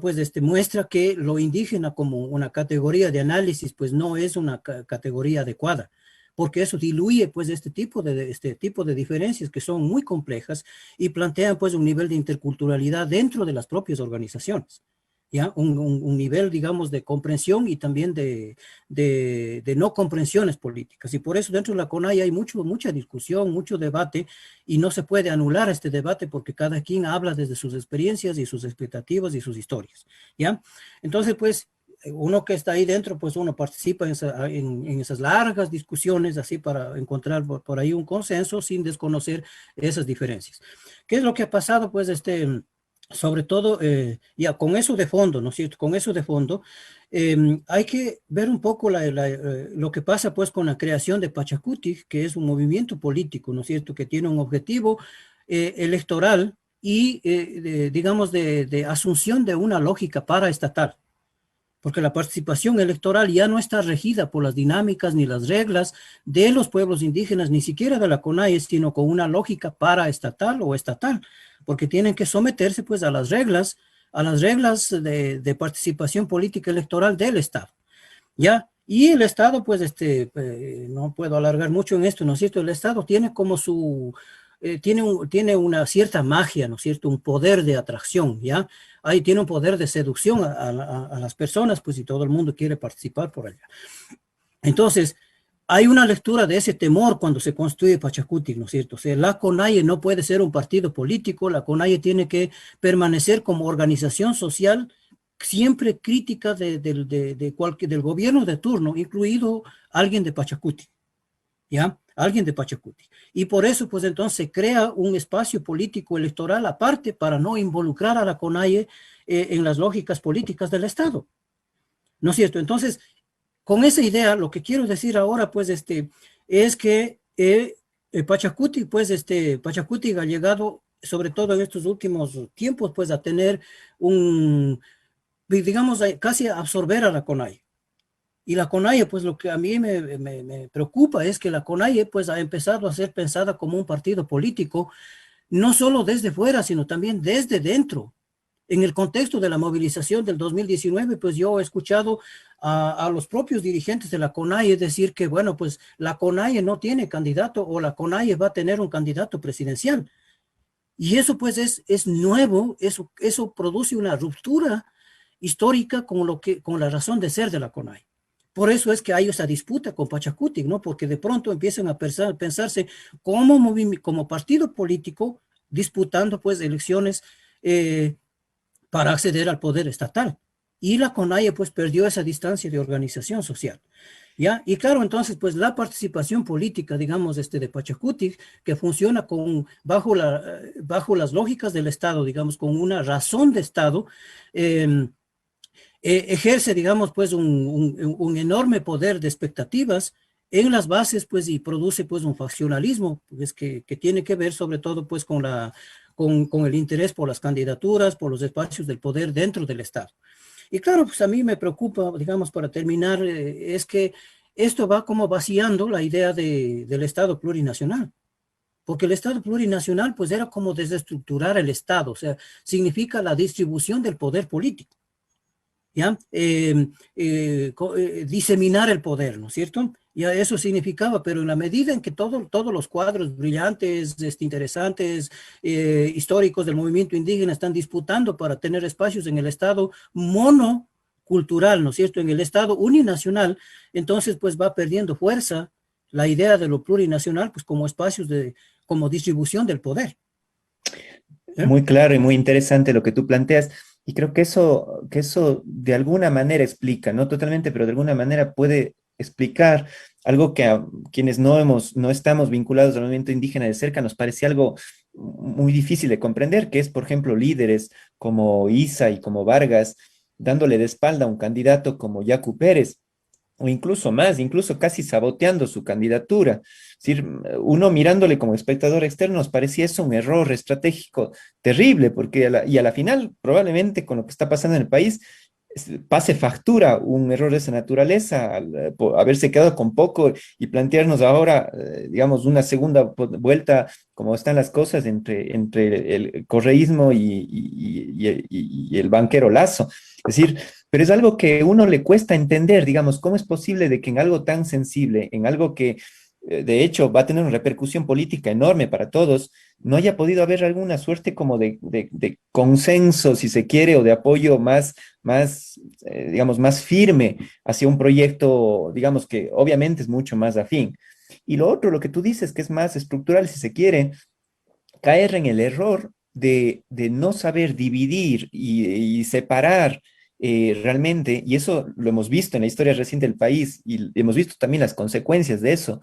pues muestra que lo indígena como una categoría de análisis pues no es una categoría adecuada, porque eso diluye pues este tipo de diferencias que son muy complejas y plantean pues un nivel de interculturalidad dentro de las propias organizaciones. ¿Ya? Un nivel, digamos, de comprensión y también de no comprensiones políticas. Y por eso dentro de la CONAIE hay mucha discusión, mucho debate, y no se puede anular este debate porque cada quien habla desde sus experiencias y sus expectativas y sus historias. ¿Ya? Entonces, pues, uno que está ahí dentro, pues uno participa en esas largas discusiones, así para encontrar por ahí un consenso sin desconocer esas diferencias. ¿Qué es lo que ha pasado? Pues, sobre todo, ya con eso de fondo, ¿no es cierto? Con eso de fondo, hay que ver un poco lo que pasa pues con la creación de Pachacuti, que es un movimiento político, ¿no es cierto? Que tiene un objetivo electoral y, digamos, de asunción de una lógica paraestatal. Porque la participación electoral ya no está regida por las dinámicas ni las reglas de los pueblos indígenas, ni siquiera de la CONAIE, sino con una lógica paraestatal o estatal, porque tienen que someterse pues a las reglas de participación política electoral del Estado, ¿ya? Y el Estado, pues, no puedo alargar mucho en esto, ¿no es cierto? El Estado tiene como tiene una cierta magia, ¿no es cierto? Un poder de atracción, ¿ya? Ahí tiene un poder de seducción a las personas, pues, y todo el mundo quiere participar por allá. Entonces, hay una lectura de ese temor cuando se construye Pachacuti, ¿no es cierto? O sea, la CONAIE no puede ser un partido político, la CONAIE tiene que permanecer como organización social siempre crítica del gobierno de turno, incluido alguien de Pachacuti, ¿ya? Alguien de Pachacuti. Y por eso, pues entonces se crea un espacio político electoral aparte para no involucrar a la CONAIE en las lógicas políticas del Estado. ¿No es cierto? Entonces, con esa idea, lo que quiero decir ahora, pues, es que Pachacuti, pues, Pachacuti ha llegado, sobre todo en estos últimos tiempos, pues, a tener digamos, casi a absorber a la CONAIE. Y la CONAIE, pues lo que a mí me preocupa es que la CONAIE, pues ha empezado a ser pensada como un partido político, no solo desde fuera, sino también desde dentro. En el contexto de la movilización del 2019, pues yo he escuchado a los propios dirigentes de la CONAIE decir que, bueno, pues la CONAIE no tiene candidato o la CONAIE va a tener un candidato presidencial. Y eso, pues, es nuevo, eso produce una ruptura histórica con la razón de ser de la CONAIE. Por eso es que hay esa disputa con Pachacuti, ¿no? Porque de pronto empiezan a pensarse como partido político disputando pues elecciones para acceder al poder estatal. Y la CONAIE pues perdió esa distancia de organización social, ¿ya? Y claro, entonces pues la participación política, digamos, de Pachacuti, que funciona bajo las lógicas del Estado, digamos, con una razón de Estado, ejerce, digamos, pues un enorme poder de expectativas en las bases, pues, y produce, pues, un faccionalismo, pues, que tiene que ver, sobre todo, pues, con el interés por las candidaturas, por los espacios del poder dentro del Estado. Y claro, pues, a mí me preocupa, digamos, para terminar, es que esto va como vaciando la idea del Estado plurinacional. Porque el Estado plurinacional, pues, era como desestructurar el Estado, o sea, significa la distribución del poder político. ¿Ya? Diseminar el poder, ¿no es cierto? Ya eso significaba, pero en la medida en que todos los cuadros brillantes, interesantes, históricos del movimiento indígena están disputando para tener espacios en el Estado monocultural, ¿no es cierto? En el Estado uninacional, entonces pues va perdiendo fuerza la idea de lo plurinacional, pues como espacios como distribución del poder. Muy claro y muy interesante lo que tú planteas. Y creo que eso de alguna manera explica, no totalmente, pero de alguna manera puede explicar algo que a quienes no estamos vinculados al movimiento indígena de cerca nos parece algo muy difícil de comprender, que es, por ejemplo, líderes como Isa y como Vargas, dándole de espalda a un candidato como Yacu Pérez, o incluso más, incluso casi saboteando su candidatura. Es decir, uno mirándole como espectador externo nos parecía eso un error estratégico terrible, porque y a la final, probablemente con lo que está pasando en el país, pase factura un error de esa naturaleza al haberse quedado con poco y plantearnos ahora, digamos, una segunda vuelta, como están las cosas, entre el correísmo y el banquero Lazo. Es decir, pero es algo que a uno le cuesta entender, digamos, cómo es posible de que en algo tan sensible, en algo que de hecho va a tener una repercusión política enorme para todos, no haya podido haber alguna suerte como de consenso, si se quiere, o de apoyo digamos, más firme hacia un proyecto, digamos, que obviamente es mucho más afín. Y lo otro, lo que tú dices, que es más estructural, si se quiere, caer en el error de no saber dividir y separar realmente, y eso lo hemos visto en la historia reciente del país, y hemos visto también las consecuencias de eso,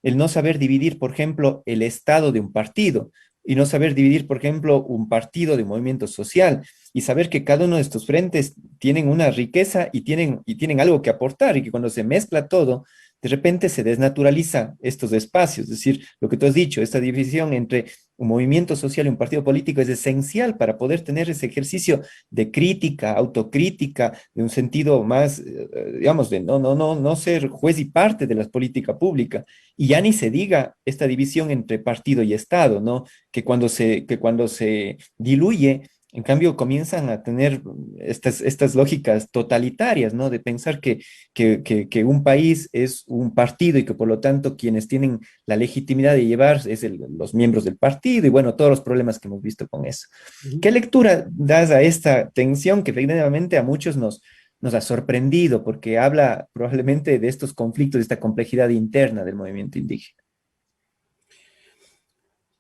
el no saber dividir, por ejemplo, el estado de un partido, y no saber dividir, por ejemplo, un partido de un movimiento social, y saber que cada uno de estos frentes tienen una riqueza y tienen algo que aportar, y que cuando se mezcla todo, de repente se desnaturaliza estos espacios. Es decir, lo que tú has dicho, esta división entre un movimiento social y un partido político es esencial para poder tener ese ejercicio de crítica, autocrítica, de un sentido más, digamos, de no ser juez y parte de la política pública. Y ya ni se diga esta división entre partido y Estado, ¿no? Que cuando se diluye, en cambio, comienzan a tener estas lógicas totalitarias, ¿no? De pensar que un país es un partido y que por lo tanto quienes tienen la legitimidad de llevar es los miembros del partido y bueno, todos los problemas que hemos visto con eso. ¿Qué lectura das a esta tensión que efectivamente a muchos nos ha sorprendido porque habla probablemente de estos conflictos, de esta complejidad interna del movimiento indígena?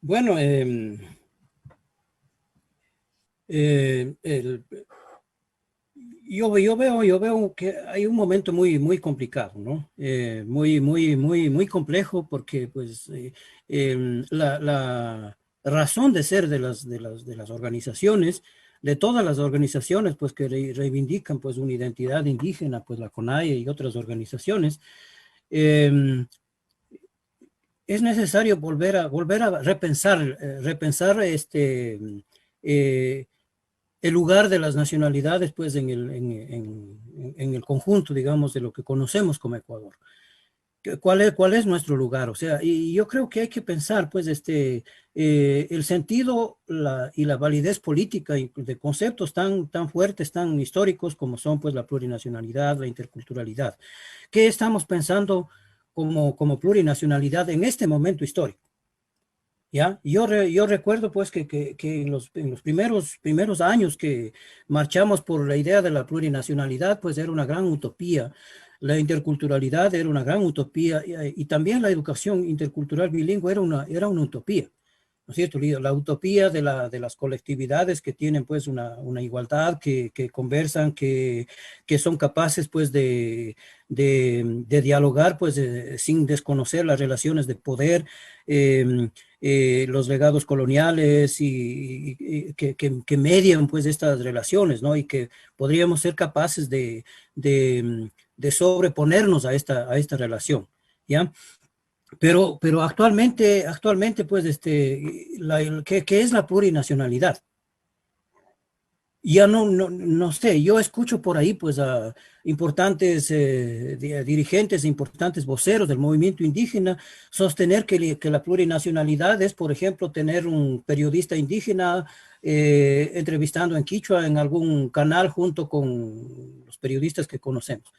Bueno, yo veo que hay un momento muy complicado, ¿no? Muy complejo porque pues la razón de ser de las organizaciones, de todas las organizaciones pues que reivindican pues una identidad indígena, pues la CONAIE y otras organizaciones, es necesario volver a repensar el lugar de las nacionalidades pues en el conjunto, digamos, de lo que conocemos como Ecuador. ¿Cuál es nuestro lugar? O sea, y yo creo que hay que pensar pues el sentido y la validez política de conceptos tan fuertes, tan históricos como son pues la plurinacionalidad, la interculturalidad. ¿Qué estamos pensando como plurinacionalidad en este momento histórico? ¿Ya? Yo recuerdo pues que en los primeros años que marchamos por la idea de la plurinacionalidad, pues era una gran utopía. La interculturalidad era una gran utopía y también la educación intercultural bilingüe era una utopía, ¿no es cierto? La utopía de las colectividades que tienen pues una igualdad, que conversan, que son capaces pues de dialogar pues sin desconocer las relaciones de poder, los legados coloniales y que median pues estas relaciones, ¿no? Y que podríamos ser capaces de sobreponernos a esta relación, ¿ya? Pero actualmente pues, ¿qué es la plurinacionalidad? Ya no sé, yo escucho por ahí pues a importantes dirigentes, importantes voceros del movimiento indígena sostener que la plurinacionalidad es, por ejemplo, tener un periodista indígena entrevistando en quichua en algún canal junto con los periodistas que conocemos.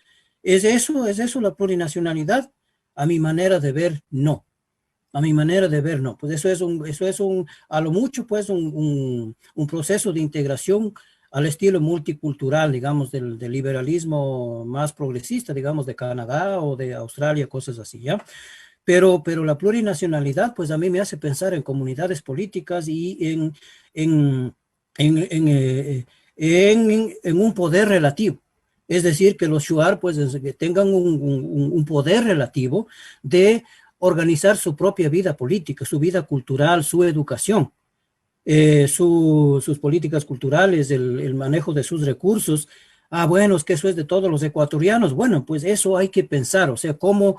¿Es eso la plurinacionalidad? A mi manera de ver, no. A mi manera de ver, no. Pues eso es a lo mucho, pues, un proceso de integración al estilo multicultural, digamos, del liberalismo más progresista, digamos, de Canadá o de Australia, cosas así, ¿ya? Pero la plurinacionalidad, pues, a mí me hace pensar en comunidades políticas y en un poder relativo. Es decir, que los shuar pues que tengan un poder relativo de organizar su propia vida política, su vida cultural, su educación, sus políticas culturales, el manejo de sus recursos, Ah, bueno, es que eso es de todos los ecuatorianos. Bueno, pues eso hay que pensar, o sea, cómo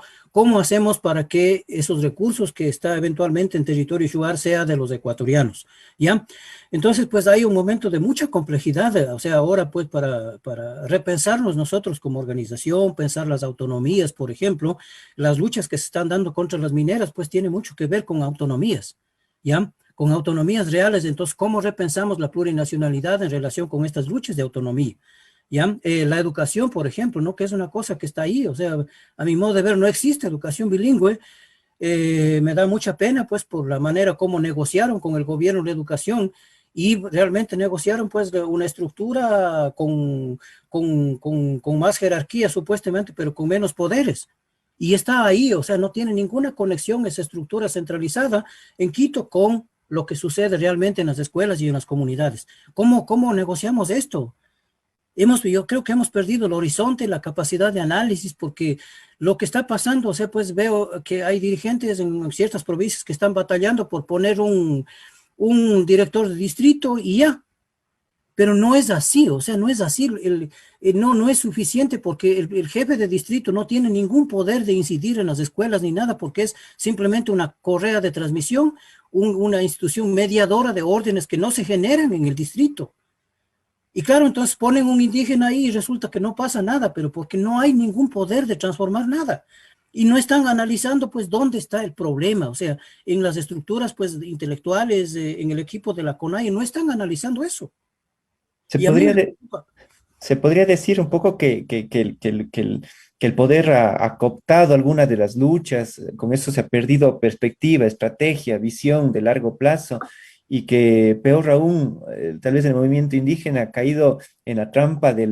hacemos para que esos recursos que está eventualmente en territorio Shuar sea de los ecuatorianos, ¿ya? Entonces, pues hay un momento de mucha complejidad, o sea, ahora pues para repensarnos nosotros como organización, pensar las autonomías, por ejemplo, las luchas que se están dando contra las mineras, pues tiene mucho que ver con autonomías, ¿ya? Con autonomías reales. Entonces, ¿cómo repensamos la plurinacionalidad en relación con estas luchas de autonomía? ¿Ya? La educación, por ejemplo, ¿no? Que es una cosa que está ahí, o sea, a mi modo de ver no existe educación bilingüe. Me da mucha pena pues por la manera como negociaron con el gobierno la educación y realmente negociaron pues una estructura con más jerarquía supuestamente, pero con menos poderes. Y está ahí, o sea, no tiene ninguna conexión esa estructura centralizada en Quito con lo que sucede realmente en las escuelas y en las comunidades. ¿Cómo negociamos esto? Yo creo que hemos perdido el horizonte, la capacidad de análisis, porque lo que está pasando, o sea, pues veo que hay dirigentes en ciertas provincias que están batallando por poner un director de distrito y ya, pero no es así, o sea, no es así, no es suficiente porque el jefe de distrito no tiene ningún poder de incidir en las escuelas ni nada, porque es simplemente una correa de transmisión, una institución mediadora de órdenes que no se generan en el distrito. Y claro, entonces ponen un indígena ahí y resulta que no pasa nada, pero porque no hay ningún poder de transformar nada. Y no están analizando, pues, dónde está el problema. O sea, en las estructuras, pues, intelectuales, en el equipo de la CONAIE, no están analizando eso. Se podría decir un poco que el poder ha cooptado algunas de las luchas, con eso se ha perdido perspectiva, estrategia, visión de largo plazo, y que peor aún, tal vez el movimiento indígena ha caído en la trampa de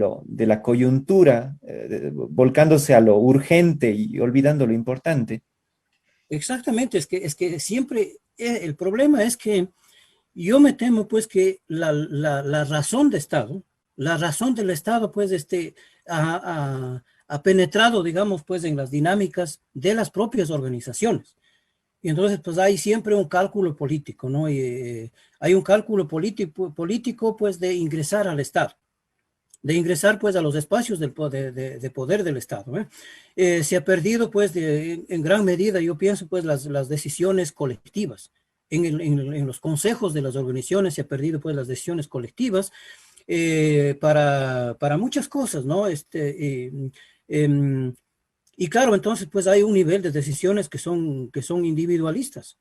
la coyuntura, volcándose a lo urgente y olvidando lo importante. Exactamente, es que siempre el problema es que yo me temo pues que la razón de Estado, la razón del Estado pues ha penetrado, digamos, pues en las dinámicas de las propias organizaciones. Y entonces, pues hay siempre un cálculo político, ¿no? Y, hay un cálculo político, pues, de ingresar al Estado, de ingresar, pues, a los espacios de poder del Estado, ¿eh? Se ha perdido, pues, en gran medida, yo pienso, pues, las decisiones colectivas. En los consejos de las organizaciones se ha perdido, pues, las decisiones colectivas para muchas cosas, ¿no? Y claro, entonces pues hay un nivel de decisiones que son individualistas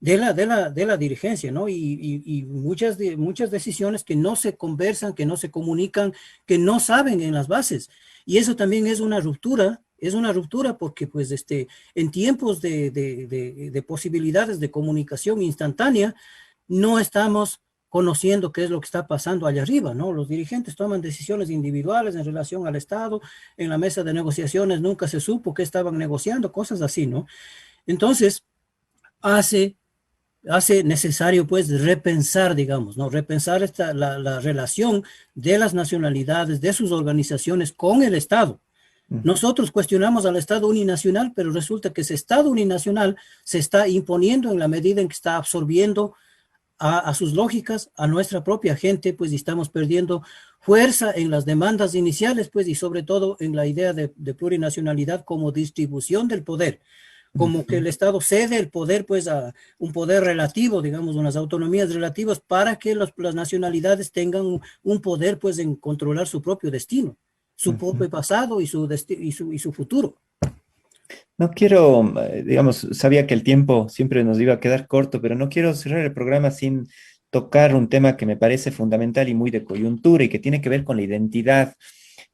de la dirigencia, ¿no? Y muchas decisiones que no se conversan, que no se comunican, que no saben en las bases. Y eso también es una ruptura porque pues en tiempos de posibilidades de comunicación instantánea, no estamos conociendo qué es lo que está pasando allá arriba, ¿no? Los dirigentes toman decisiones individuales en relación al Estado, en la mesa de negociaciones nunca se supo qué estaban negociando, cosas así, ¿no? Entonces, hace necesario, pues, repensar, digamos, ¿no? Repensar la relación de las nacionalidades, de sus organizaciones con el Estado. Nosotros cuestionamos al Estado uninacional, pero resulta que ese Estado uninacional se está imponiendo en la medida en que está absorbiendo a sus lógicas, a nuestra propia gente, pues, y estamos perdiendo fuerza en las demandas iniciales, pues, y sobre todo en la idea de plurinacionalidad como distribución del poder, como que el Estado cede el poder, pues, a un poder relativo, digamos, unas autonomías relativas para que las nacionalidades tengan un poder, pues, en controlar su propio destino, su propio pasado y su futuro. No quiero, digamos, sabía que el tiempo siempre nos iba a quedar corto, pero no quiero cerrar el programa sin tocar un tema que me parece fundamental y muy de coyuntura y que tiene que ver con la identidad.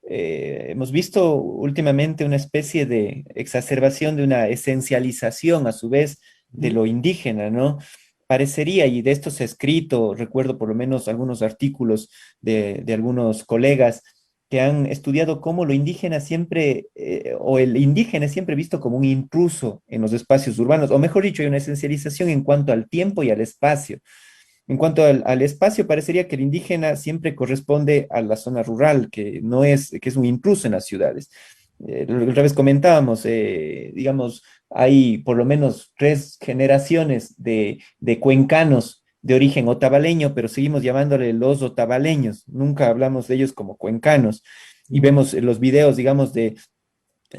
Hemos visto últimamente una especie de exacerbación de una esencialización a su vez de lo indígena, ¿no? Parecería, y de esto se ha escrito, recuerdo por lo menos algunos artículos de algunos colegas que han estudiado cómo lo indígena siempre, o el indígena es siempre visto como un intruso en los espacios urbanos, o mejor dicho, hay una esencialización en cuanto al tiempo y al espacio. En cuanto al espacio, parecería que el indígena siempre corresponde a la zona rural, que es un intruso en las ciudades. Otra vez comentábamos, digamos, hay por lo menos 3 generaciones de cuencanos de origen otavaleño, pero seguimos llamándole los otavaleños, nunca hablamos de ellos como cuencanos, y vemos los videos, digamos, de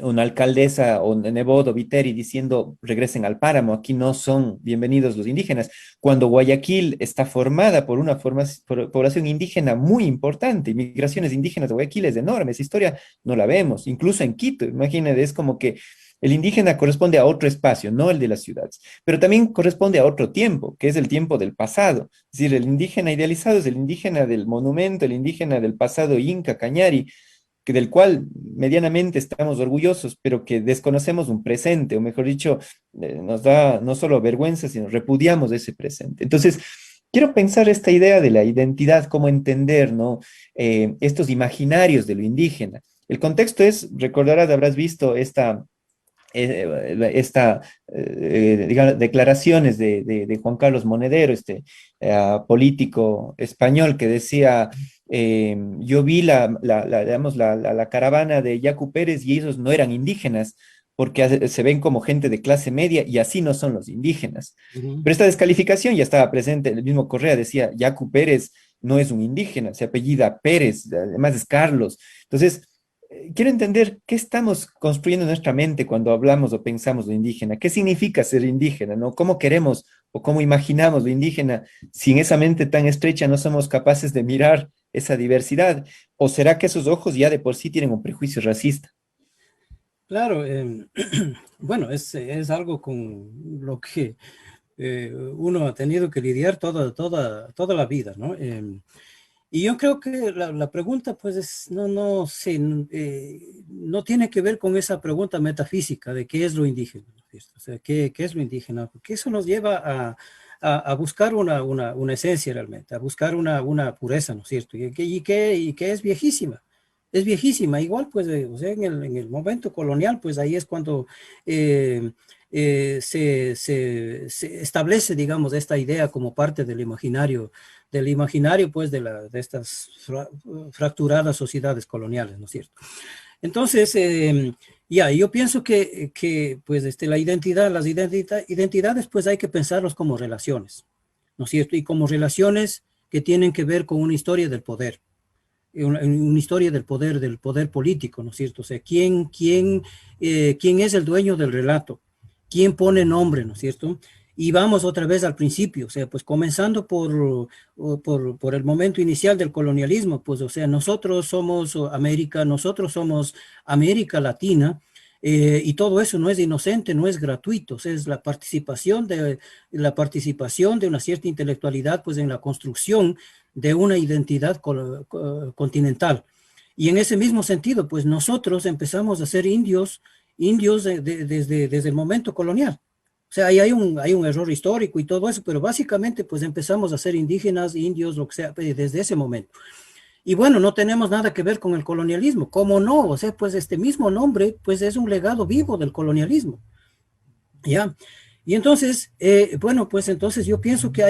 una alcaldesa o Nebot o Viteri diciendo regresen al páramo, aquí no son bienvenidos los indígenas, cuando Guayaquil está formada por una población indígena muy importante, migraciones indígenas de Guayaquil es enorme, esa historia no la vemos, incluso en Quito, imagínate, es como que el indígena corresponde a otro espacio, no el de las ciudades, pero también corresponde a otro tiempo, que es el tiempo del pasado, es decir, el indígena idealizado es el indígena del monumento, el indígena del pasado inca, cañari, que del cual medianamente estamos orgullosos, pero que desconocemos un presente, o mejor dicho, nos da no solo vergüenza, sino repudiamos ese presente. Entonces, quiero pensar esta idea de la identidad, cómo entender, ¿no? Estos imaginarios de lo indígena. El contexto es, recordarás, habrás visto digamos, declaraciones de Juan Carlos Monedero, político español, que decía, yo vi digamos, la caravana de Yacu Pérez y ellos no eran indígenas, porque se ven como gente de clase media y así no son los indígenas. Pero esta descalificación ya estaba presente, el mismo Correa decía, Yacu Pérez no es un indígena, se apellida Pérez, además es Carlos. Entonces, quiero entender qué estamos construyendo en nuestra mente cuando hablamos o pensamos lo indígena. ¿Qué significa ser indígena, no? ¿Cómo queremos o cómo imaginamos lo indígena si en esa mente tan estrecha no somos capaces de mirar esa diversidad? ¿O será que esos ojos ya de por sí tienen un prejuicio racista? Claro, bueno, es algo con lo que uno ha tenido que lidiar toda la vida, ¿no? Y yo creo que la pregunta, pues, no tiene que ver con esa pregunta metafísica de qué es lo indígena, ¿no? O sea, ¿qué es lo indígena? Porque eso nos lleva a buscar una esencia realmente, a buscar una pureza, ¿no es cierto? Y que es viejísima. Es viejísima, igual, pues, o sea, en el momento colonial, pues ahí es cuando se establece, digamos, esta idea como parte del imaginario, pues, de estas fracturadas sociedades coloniales, ¿no es cierto? Entonces, yo pienso que pues, las identidades, pues, hay que pensarlos como relaciones, ¿no es cierto? Y como relaciones que tienen que ver con una historia del poder. Una historia del poder político, ¿no es cierto? O sea, ¿quién es el dueño del relato? ¿Quién pone nombre, ¿no es cierto? Y vamos otra vez al principio, o sea, pues comenzando por el momento inicial del colonialismo, pues, o sea, nosotros somos América, nosotros somos América Latina, y todo eso no es inocente, no es gratuito, o sea, es la participación de una cierta intelectualidad, pues, en la construcción de una identidad continental. Y en ese mismo sentido, pues nosotros empezamos a ser indios desde el momento colonial. O sea, ahí hay un error histórico y todo eso, pero básicamente pues empezamos a ser indígenas, indios, lo que sea, desde ese momento. Y bueno, no tenemos nada que ver con el colonialismo. ¿Cómo no? O sea, pues este mismo nombre pues es un legado vivo del colonialismo. ¿Ya? Y entonces, bueno, pues entonces yo pienso que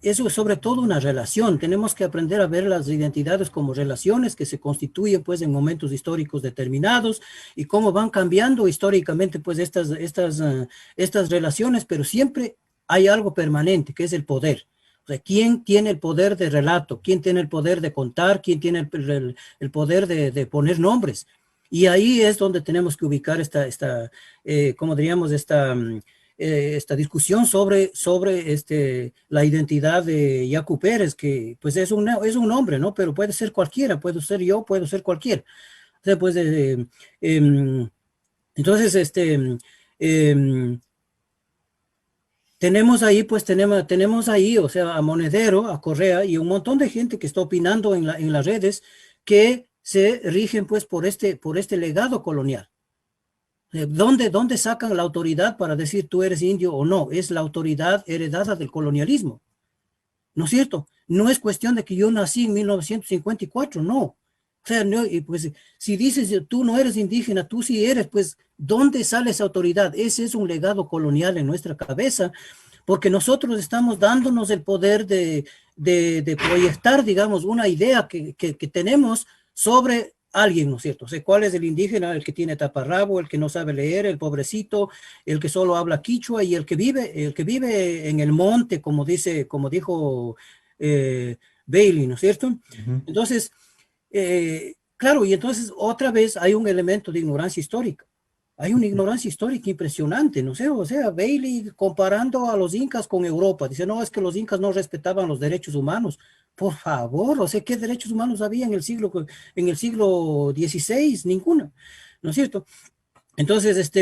eso es sobre todo una relación. Tenemos que aprender a ver las identidades como relaciones que se constituyen pues en momentos históricos determinados y cómo van cambiando históricamente pues estas relaciones, pero siempre hay algo permanente que es el poder. O sea, ¿quién tiene el poder de relato? ¿Quién tiene el poder de contar? ¿Quién tiene el poder de poner nombres? Y ahí es donde tenemos que ubicar ¿cómo diríamos? Esta discusión sobre la identidad de Yacu Pérez, que pues es un nombre, ¿no? Pero puede ser cualquiera, puedo ser yo, puedo ser cualquiera. O sea, pues, entonces, tenemos ahí, o sea, a Monedero, a Correa y un montón de gente que está opinando en las redes que se rigen pues por este legado colonial. ¿Dónde sacan la autoridad para decir tú eres indio o no? Es la autoridad heredada del colonialismo, ¿no es cierto? No es cuestión de que yo nací en 1954, no. O sea, no, y pues si dices tú no eres indígena, tú sí eres, pues ¿dónde sale esa autoridad? Ese es un legado colonial en nuestra cabeza, porque nosotros estamos dándonos el poder de proyectar, digamos, una idea que tenemos sobre alguien, ¿no es cierto? O sea, ¿cuál es el indígena? El que tiene taparrabo, el que no sabe leer, el pobrecito, el que solo habla quichua y el que vive en el monte, como dijo Bailey, ¿no es cierto? Entonces, claro, y entonces otra vez hay un elemento de ignorancia histórica. Hay una ignorancia histórica impresionante, no sé, o sea, Bailey comparando a los incas con Europa, dice, no, es que los incas no respetaban los derechos humanos. Por favor, o sea, ¿qué derechos humanos había en el siglo XVI? Ninguna, ¿no es cierto? Entonces,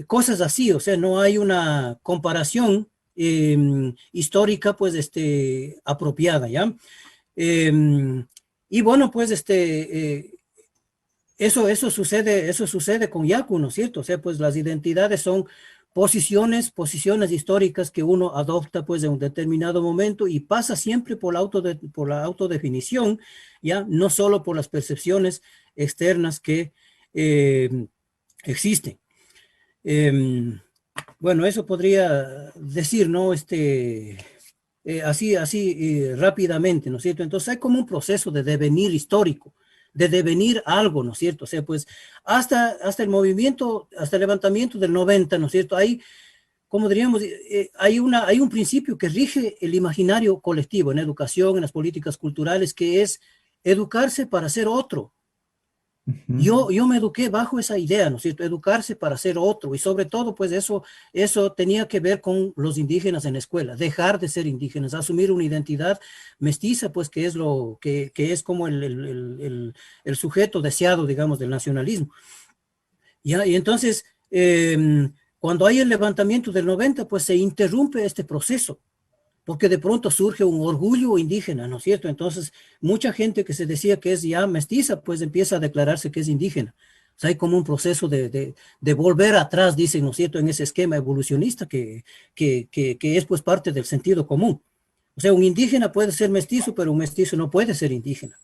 cosas así, o sea, no hay una comparación histórica, pues, apropiada, ¿ya? Y bueno, pues, eso sucede con Yaku, ¿no es cierto? O sea, pues las identidades son posiciones históricas que uno adopta pues en un determinado momento y pasa siempre por la autodefinición, ya no solo por las percepciones externas que existen. Bueno, eso podría decir, ¿no? Así rápidamente, ¿no es cierto? Entonces hay como un proceso de devenir histórico, de devenir algo, ¿no es cierto? O sea, pues hasta el movimiento, hasta el levantamiento del 90, ¿no es cierto? Hay, como diríamos, hay un principio que rige el imaginario colectivo en educación, en las políticas culturales, que es educarse para ser otro. Yo me eduqué bajo esa idea, ¿no es cierto? Educarse para ser otro, y sobre todo, pues eso tenía que ver con los indígenas en la escuela, dejar de ser indígenas, asumir una identidad mestiza, pues que es como el sujeto deseado, digamos, del nacionalismo. ¿Ya? Y entonces, cuando hay el levantamiento del 90, pues se interrumpe este proceso, porque de pronto surge un orgullo indígena, ¿no es cierto? Entonces, mucha gente que se decía que es ya mestiza, pues empieza a declararse que es indígena. O sea, hay como un proceso de volver atrás, dicen, ¿no es cierto?, en ese esquema evolucionista que es pues parte del sentido común. O sea, un indígena puede ser mestizo, pero un mestizo no puede ser indígena,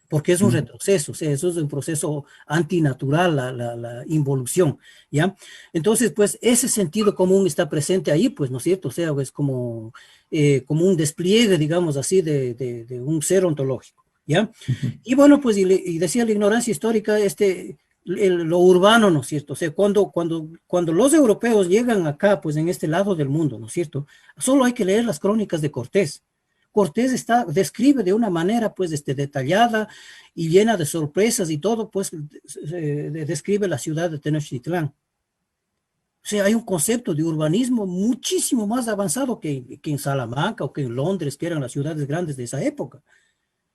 porque es un retroceso, o sea, eso es un proceso antinatural, la involución, ¿ya? Entonces, pues, ese sentido común está presente ahí, pues, ¿no es cierto? O sea, es como un despliegue, digamos así, de un ser ontológico, ¿ya? Y bueno, pues, y decía la ignorancia histórica, lo urbano, ¿no es cierto? O sea, cuando los europeos llegan acá, pues, en este lado del mundo, ¿no es cierto? Solo hay que leer las crónicas de Cortés. Cortés describe de una manera pues detallada y llena de sorpresas y todo, pues describe la ciudad de Tenochtitlán. O sea, hay un concepto de urbanismo muchísimo más avanzado que en Salamanca o que en Londres, que eran las ciudades grandes de esa época.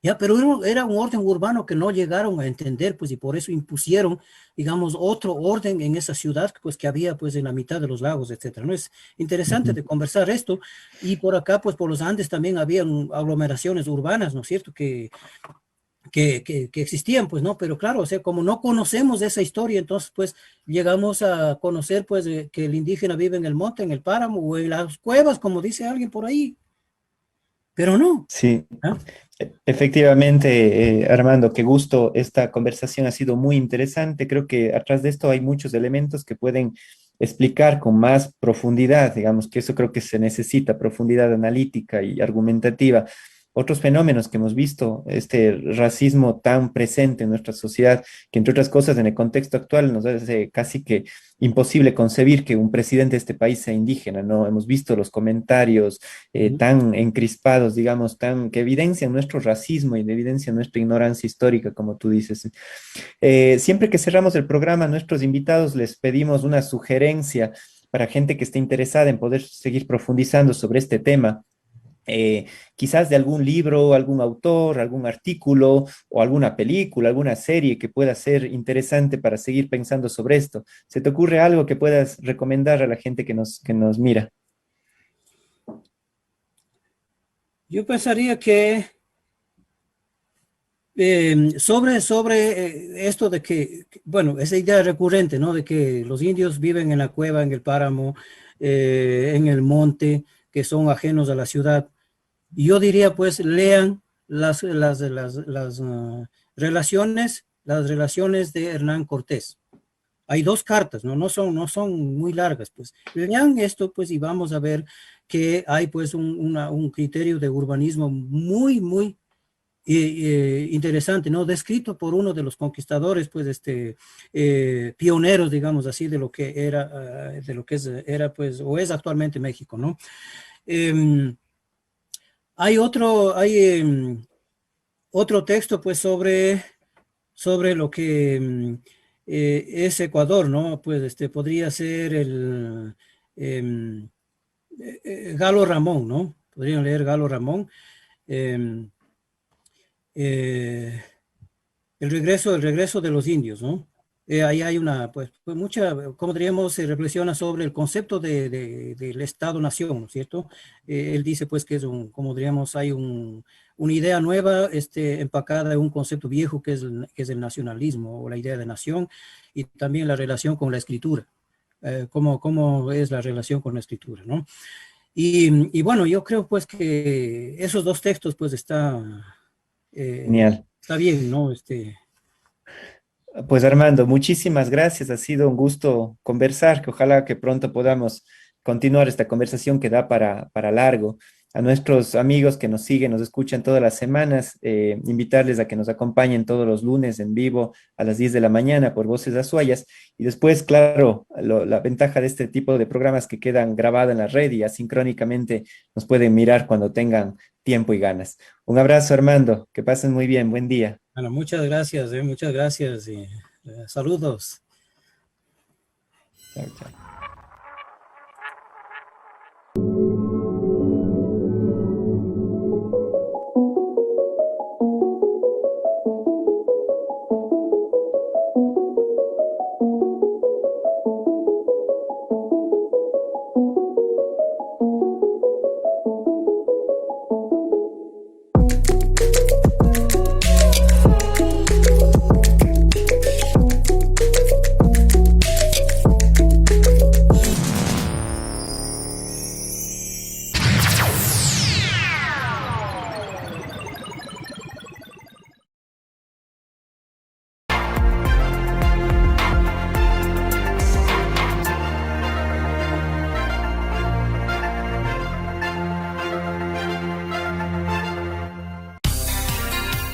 Ya, pero era un orden urbano que no llegaron a entender, pues, y por eso impusieron, digamos, otro orden en esa ciudad, pues, que había, pues, en la mitad de los lagos, etcétera. ¿No? Es interesante de conversar esto, y por acá, pues, por los Andes también habían aglomeraciones urbanas, ¿no es cierto?, que existían, pues, ¿no? Pero claro, o sea, como no conocemos esa historia, entonces, pues, llegamos a conocer, pues, que el indígena vive en el monte, en el páramo, o en las cuevas, como dice alguien por ahí. Pero no. Sí, efectivamente, Armando, qué gusto. Esta conversación ha sido muy interesante. Creo que atrás de esto hay muchos elementos que pueden explicar con más profundidad, digamos que eso creo que se necesita, profundidad analítica y argumentativa. Otros fenómenos que hemos visto, este racismo tan presente en nuestra sociedad, que entre otras cosas en el contexto actual nos hace casi que imposible concebir que un presidente de este país sea indígena, ¿no? Hemos visto los comentarios tan encrispados, digamos, que evidencian nuestro racismo y evidencian nuestra ignorancia histórica, como tú dices. Siempre que cerramos el programa, a nuestros invitados les pedimos una sugerencia para gente que esté interesada en poder seguir profundizando sobre este tema. Quizás de algún libro, algún autor, algún artículo o alguna película, alguna serie que pueda ser interesante para seguir pensando sobre esto. ¿Se te ocurre algo que puedas recomendar a la gente que nos mira? Yo pensaría que sobre esto de que, bueno, esa idea recurrente, ¿no? De que los indios viven en la cueva, en el páramo, en el monte, que son ajenos a la ciudad. Yo diría, pues, lean las relaciones de Hernán Cortés. Hay 2 cartas, no son muy largas, pues. Lean esto, pues, y vamos a ver que hay, pues, un criterio de urbanismo muy, muy interesante, ¿no? Descrito por uno de los conquistadores, pues, pioneros, digamos así, de lo que era, era, pues, o es actualmente México, ¿no? Hay otro texto, pues, sobre lo que es Ecuador, ¿no? Pues, podría ser el Galo Ramón, ¿no? Podrían leer Galo Ramón. El regreso de los indios, ¿no? Ahí hay una, pues mucha, como diríamos, se reflexiona sobre el concepto del Estado-Nación, ¿no es cierto? Él dice, pues, que es como diríamos, hay una idea nueva empacada en un concepto viejo que es el nacionalismo o la idea de nación, y también la relación con la escritura, cómo es la relación con la escritura, ¿no? Y bueno, yo creo, pues, que esos dos textos, pues, Genial. Está bien, ¿no? Pues Armando, muchísimas gracias. Ha sido un gusto conversar, que ojalá que pronto podamos continuar esta conversación que da para largo. A nuestros amigos que nos siguen, nos escuchan todas las semanas, invitarles a que nos acompañen todos los lunes en vivo a las 10 de la mañana por Voces Azuayas. Y después, claro, la ventaja de este tipo de programas que quedan grabados en la red y asincrónicamente nos pueden mirar cuando tengan tiempo y ganas. Un abrazo, Armando, que pasen muy bien, buen día. Bueno, muchas gracias y saludos. Chao, chao.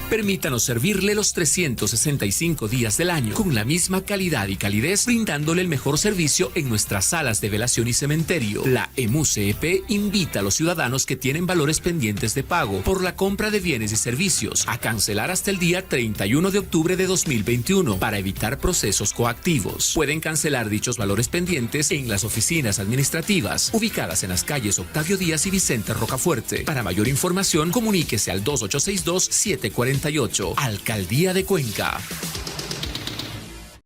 Permítanos servirle los 365 días del año con la misma calidad y calidez, brindándole el mejor servicio en nuestras salas de velación y cementerio. La EMUCEP invita a los ciudadanos que tienen valores pendientes de pago por la compra de bienes y servicios a cancelar hasta el día 31 de octubre de 2021 para evitar procesos coactivos. Pueden cancelar dichos valores pendientes en las oficinas administrativas ubicadas en las calles Octavio Díaz y Vicente Rocafuerte. Para mayor información, comuníquese al 2862-748. Alcaldía de Cuenca.